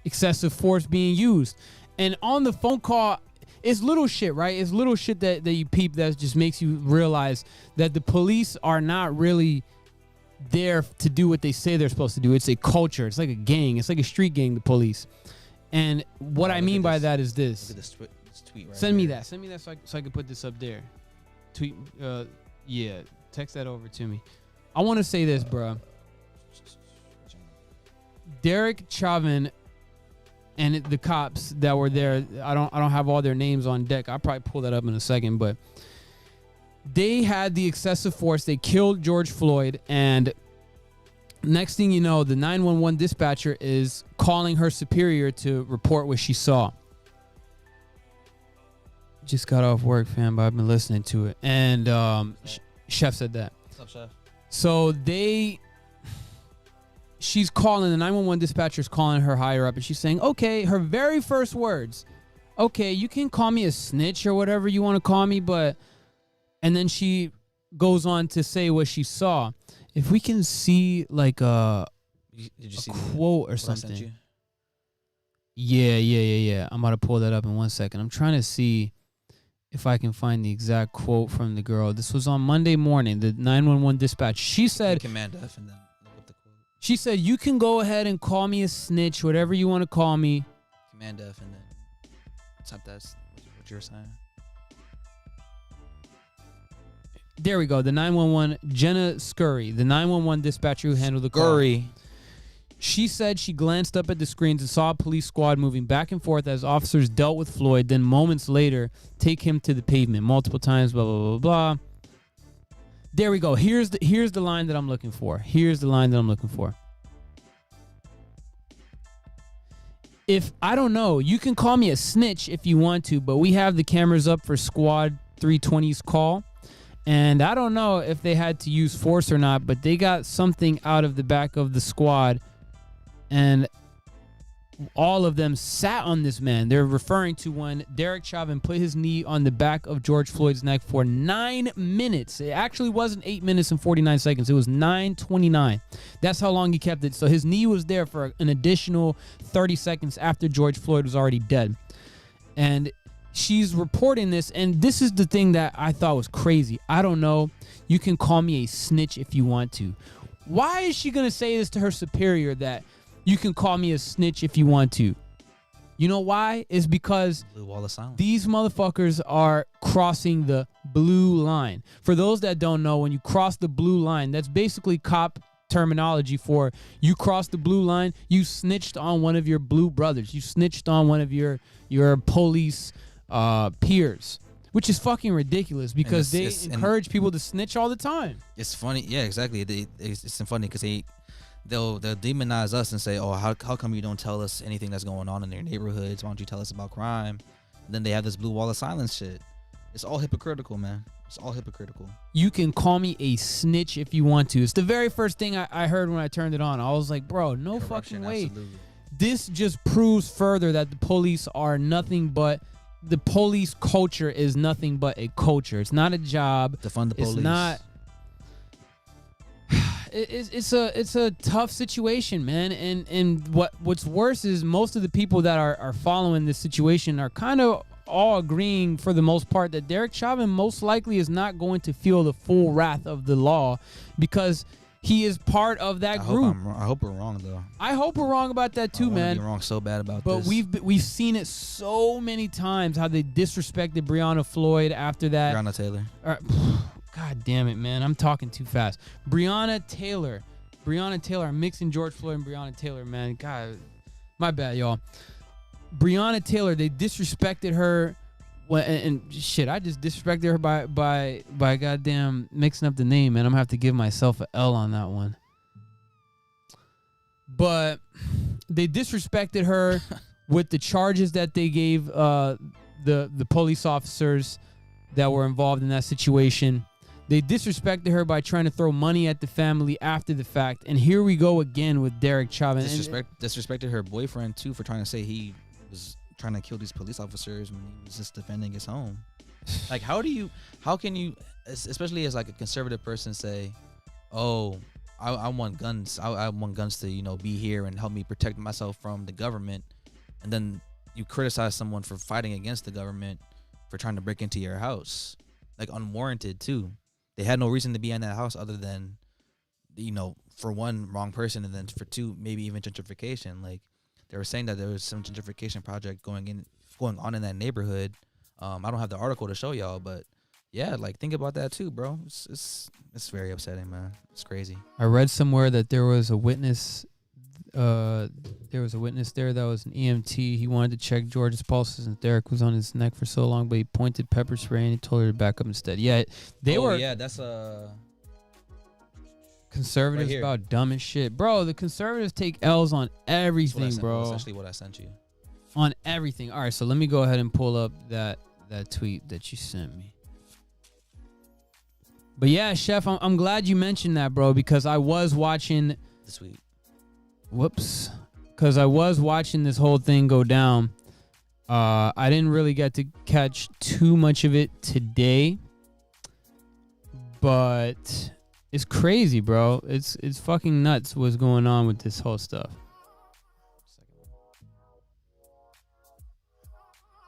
excessive force being used. And on the phone call, it's little shit, right? It's little shit that you peep that just makes you realize that the police are not really there to do what they say they're supposed to do. It's a culture. It's like a gang. It's like a street gang, the police. And what I mean by that is this. Look at this tweet right Send me here. that. Send me that so I can put this up there. Tweet. Yeah. Text that over to me. I want to say this, bro. Derek Chauvin and the cops that were there, I don't have all their names on deck. I'll probably pull that up in a second, but they had the excessive force. They killed George Floyd, and next thing you know, the 911 dispatcher is calling her superior to report what she saw. Just got off work, fam, but I've been listening to it. And Chef said that. What's up, Chef? So she's calling, the 911 dispatcher's calling her higher up, and she's saying, okay, her very first words, okay, you can call me a snitch or whatever you want to call me, but, and then she goes on to say what she saw. If we can see like a quote or something. Yeah. I'm about to pull that up in 1 second. I'm trying to see if I can find the exact quote from the girl. This was on Monday morning, the 911 dispatch. She said, Command F and then look up the quote. She said, you can go ahead and call me a snitch, whatever you want to call me. Command F and then type that's what you're saying. There we go. The 911, Jenna Scurry, the 911 dispatcher who handled the call. Scurry. She said she glanced up at the screens and saw a police squad moving back and forth as officers dealt with Floyd, then moments later take him to the pavement multiple times, blah, blah, blah, blah. There we go. Here's the line that I'm looking for. If, I don't know, you can call me a snitch if you want to, but we have the cameras up for Squad 320's call. And I don't know if they had to use force or not, but they got something out of the back of the squad, and all of them sat on this man. They're referring to when Derek Chauvin put his knee on the back of George Floyd's neck for 9 minutes. It actually wasn't 8 minutes and 49 seconds. It was 9:29. That's how long he kept it. So his knee was there for an additional 30 seconds after George Floyd was already dead. And she's reporting this, and this is the thing that I thought was crazy. I don't know. You can call me a snitch if you want to. Why is she going to say this to her superior, that you can call me a snitch if you want to? You know why? It's because Blue wall of silence. These motherfuckers are crossing the blue line. For those that don't know, when you cross the blue line, that's basically cop terminology for you crossed the blue line. You snitched on one of your blue brothers. You snitched on one of your police peers, which is fucking ridiculous because they encourage people to snitch all the time. It's funny. Yeah, exactly. It's funny because they'll demonize us and say, oh, how come you don't tell us anything that's going on in their neighborhoods? Why don't you tell us about crime? And then they have this blue wall of silence shit. It's all hypocritical, man. It's all hypocritical. You can call me a snitch if you want to. It's the very first thing I heard when I turned it on. I was like, bro, no fucking way. Absolutely. This just proves further that the police are nothing but, the police culture is nothing but a culture. It's not a job. Defund the police. It's not. It's a tough situation, man. And what's worse is most of the people that are following this situation are kind of all agreeing for the most part that Derek Chauvin most likely is not going to feel the full wrath of the law because he is part of that group. I hope we're wrong though. I hope we're wrong about that too, man. Be wrong so bad about this. But we've seen it so many times how they disrespected Breonna Floyd after that. Breonna Taylor. God damn it, man. I'm talking too fast. Breonna Taylor. I'm mixing George Floyd and Breonna Taylor, man. God, my bad, y'all. Breonna Taylor, they disrespected her. And shit, I just disrespected her by goddamn mixing up the name, man. I'm gonna have to give myself an L on that one. But they disrespected her with the charges that they gave the police officers that were involved in that situation. They disrespected her by trying to throw money at the family after the fact. And here we go again with Derek Chauvin. Disrespected her boyfriend, too, for trying to say he was trying to kill these police officers when he was just defending his home. Like, how can you, especially as like a conservative person, say, oh, I want guns. I want guns to, be here and help me protect myself from the government. And then you criticize someone for fighting against the government for trying to break into your house. Like, unwarranted, too. They had no reason to be in that house other than, for one, wrong person, and then for two, maybe even gentrification. Like, they were saying that there was some gentrification project going on in that neighborhood. I don't have the article to show y'all, but yeah, like, think about that too, bro. It's very upsetting, man. It's crazy. I read somewhere that there was a witness. There that was an EMT. He wanted to check George's pulses, and Derek was on his neck for so long, but he pointed pepper spray and he told her to back up instead. Yeah, that's conservatives right about dumb as shit, bro. The conservatives take L's on everything, bro. That's actually what I sent you. On everything. All right, so let me go ahead and pull up that tweet that you sent me. But yeah, Chef, I'm glad you mentioned that, bro, because I was watching this week. Whoops. Because I was watching this whole thing go down. I didn't really get to catch too much of it today. But it's crazy, bro. It's fucking nuts what's going on with this whole stuff.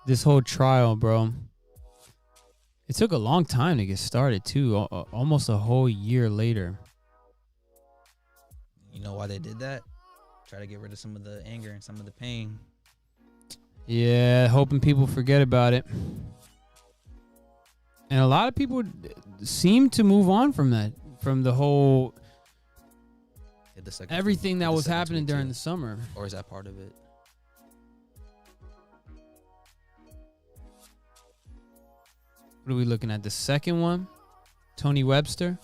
This whole trial, bro. It took a long time to get started, too. Almost a whole year later. You know why they did that? Try to get rid of some of the anger and some of the pain. Yeah, hoping people forget about it. And a lot of people seem to move on from that, from the whole everything that was happening during the summer. Or is that part of it? What are we looking at? The second one? Tony Webster?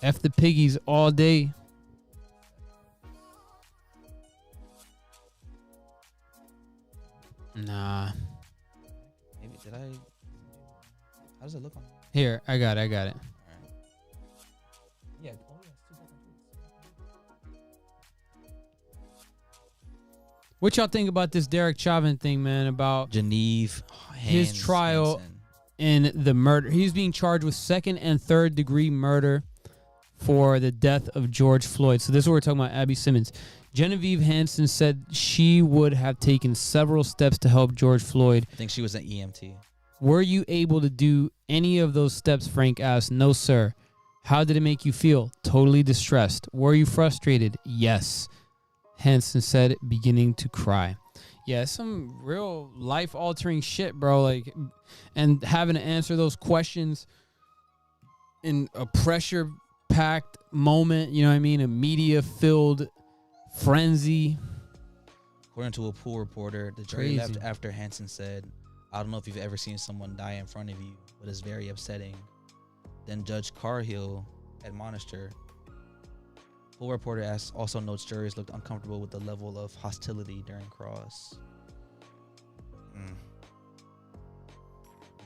F the piggies all day. Nah. Maybe did I? How does it look on? Here, I got it. All right. Yeah. What y'all think about this Derek Chauvin thing, man? About Genevieve, his trial in the murder. He's being charged with 2nd and 3rd degree murder for the death of George Floyd. So this is what we're talking about, Abby Simmons. Genevieve Hansen said she would have taken several steps to help George Floyd. I think she was an EMT. Were you able to do any of those steps, Frank asked. No, sir. How did it make you feel? Totally distressed. Were you frustrated? Yes. Hansen said, beginning to cry. Yeah, it's some real life-altering shit, bro. Like, and having to answer those questions in a pressure-packed moment, you know what I mean? A media-filled frenzy. According to a pool reporter, the jury left after Hansen said, I don't know if you've ever seen someone die in front of you, but it's very upsetting. Then Judge Carhill admonished her. Pool reporter also notes jurors looked uncomfortable with the level of hostility during cross.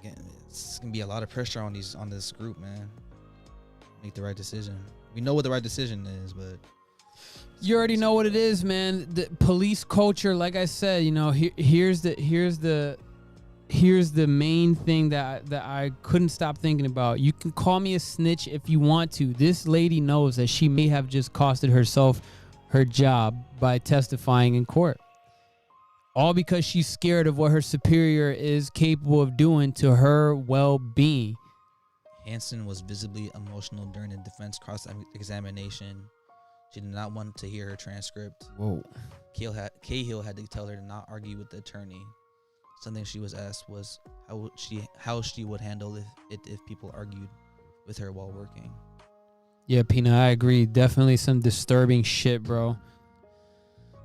Again, it's gonna be a lot of pressure on this group, man. Make the right decision. We know what the right decision is, but you already know what it is, man. The police culture, like I said, you know, here's the main thing that I couldn't stop thinking about. You can call me a snitch if you want to. This lady knows that she may have just costed herself her job by testifying in court. All because she's scared of what her superior is capable of doing to her well-being. Hansen was visibly emotional during the defense cross-examination. She did not want to hear her transcript. Whoa. Cahill had to tell her to not argue with the attorney. Something she was asked was how she would handle if people argued with her while working. Yeah, Pina, I agree. Definitely some disturbing shit, bro.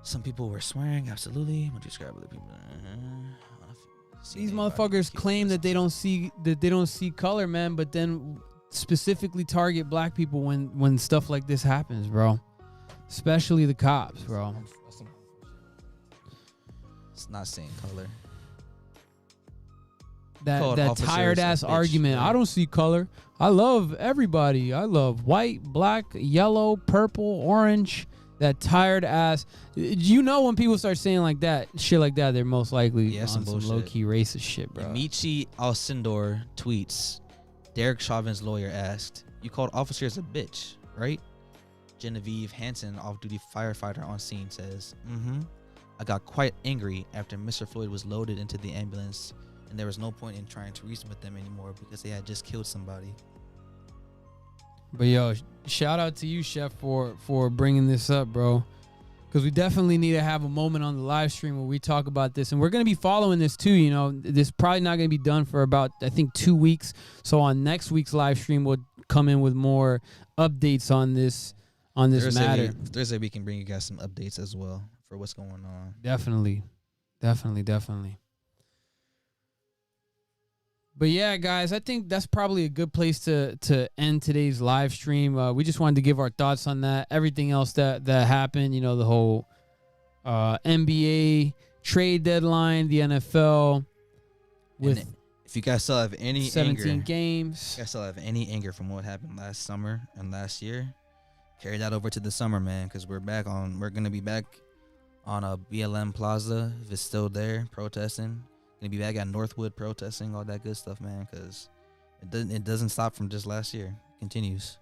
Some people were swearing, absolutely. Would you describe other people? These motherfuckers claim that they don't see color, man, but then specifically target black people when stuff like this happens, bro. Especially the cops, bro. It's not saying color. That tired ass argument. Right? I don't see color. I love everybody. I love white, black, yellow, purple, orange. That tired ass. You know when people start saying like that, shit like that, they're most likely on some low key racist shit, bro. Michi Alcindor tweets. Derek Chauvin's lawyer asked, "You called officers a bitch, right?" Genevieve Hansen, off-duty firefighter on scene, says, I got quite angry after Mr. Floyd was loaded into the ambulance, and there was no point in trying to reason with them anymore because they had just killed somebody. But yo, shout out to you, Chef, for bringing this up, bro. Because we definitely need to have a moment on the live stream where we talk about this. And we're going to be following this too, you know. This is probably not going to be done for about, I think, 2 weeks. So on next week's live stream, we'll come in with more updates on this matter. Thursday, we can bring you guys some updates as well for what's going on. Definitely. But yeah, guys, I think that's probably a good place to end today's live stream. We just wanted to give our thoughts on that. Everything else that happened, you know, the whole NBA trade deadline, the NFL. With if you guys still have any 17 games. If you guys still have any anger from what happened last summer and last year, carry that over to the summer, man, because we're going to be back on a BLM Plaza, if it's still there, protesting. Gonna be back at Northwood protesting, all that good stuff, man, because it doesn't stop from just last year. It continues.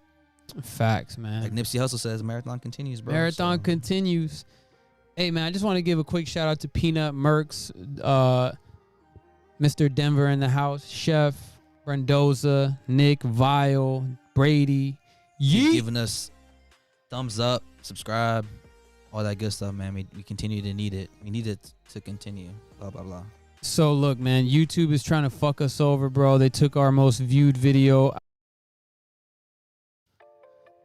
Facts, man. Like Nipsey Hussle says, marathon continues, bro. Marathon continues. Hey, man, I just want to give a quick shout out to Peanut Mercs, Mr. Denver in the house, Chef, Brendoza, Nick, Vile, Brady. Keep giving us thumbs up, subscribe, all that good stuff, man. We continue to need it. We need it to continue. Blah, blah, blah. So look, man, YouTube is trying to fuck us over, bro. They took our most viewed video.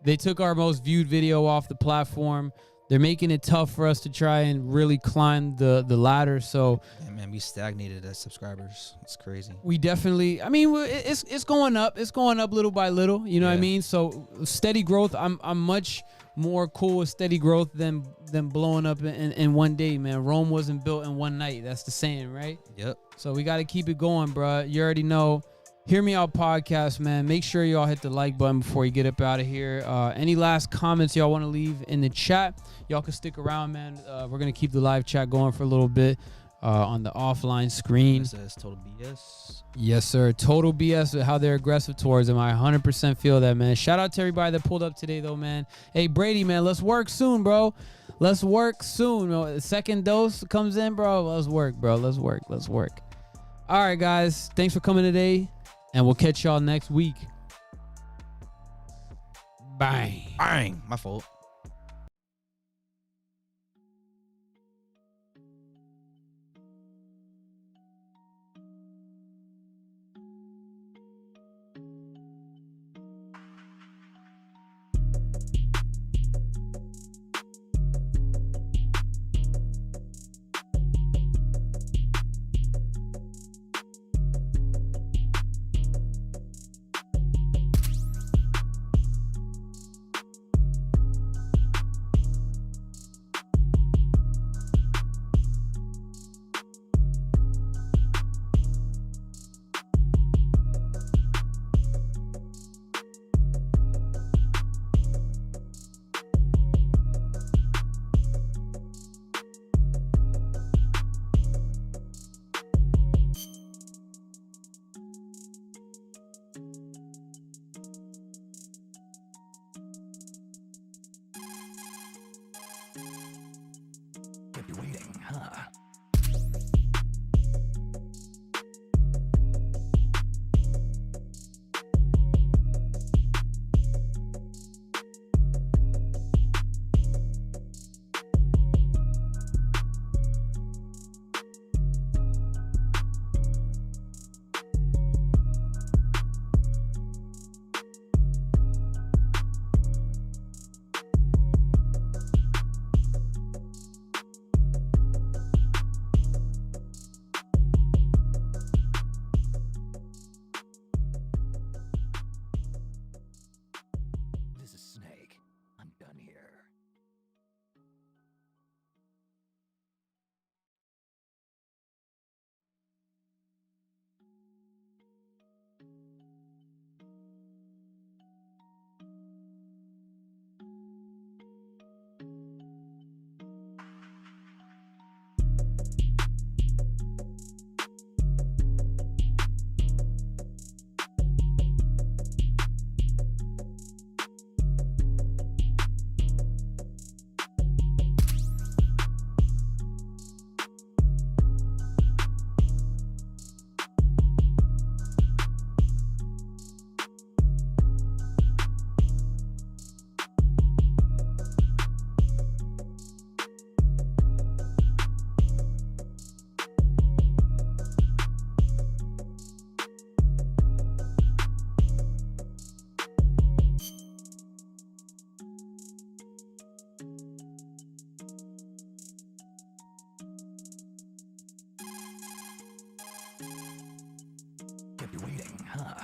Off the platform. They're making it tough for us to try and really climb the ladder. So yeah, man, we stagnated as subscribers. It's crazy. We definitely, I mean, it's going up. It's going up little by little. You know what I mean? So steady growth. I'm much more cool with steady growth than blowing up in one day, man. Rome wasn't built in one night. That's the saying, right? Yep. So we got to keep it going, bro. You already know. Hear Me Out podcast, man. Make sure y'all hit the like button before you get up out of here. Any last comments y'all want to leave in the chat, y'all can stick around, man. We're going to keep the live chat going for a little bit on the offline screen. It says total BS. Yes, sir. Total BS with how they're aggressive towards him. I 100% feel that, man. Shout out to everybody that pulled up today, though, man. Hey, Brady, man, let's work soon, bro. Let's work soon. The second dose comes in, bro. Let's work, bro. Let's work. All right, guys. Thanks for coming today. And we'll catch y'all next week. Bang. Bang. My fault. Kept you waiting, huh? This is Snake. I'm done here. Kept you waiting, huh?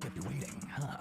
Kept you waiting, huh?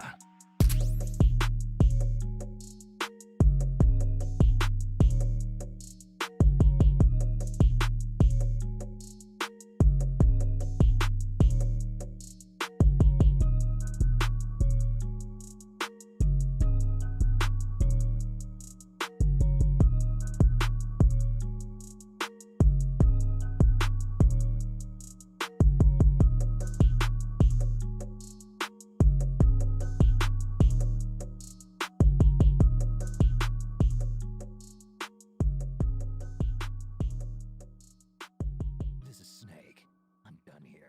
This is Snake. I'm done here.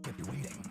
Kept you waiting,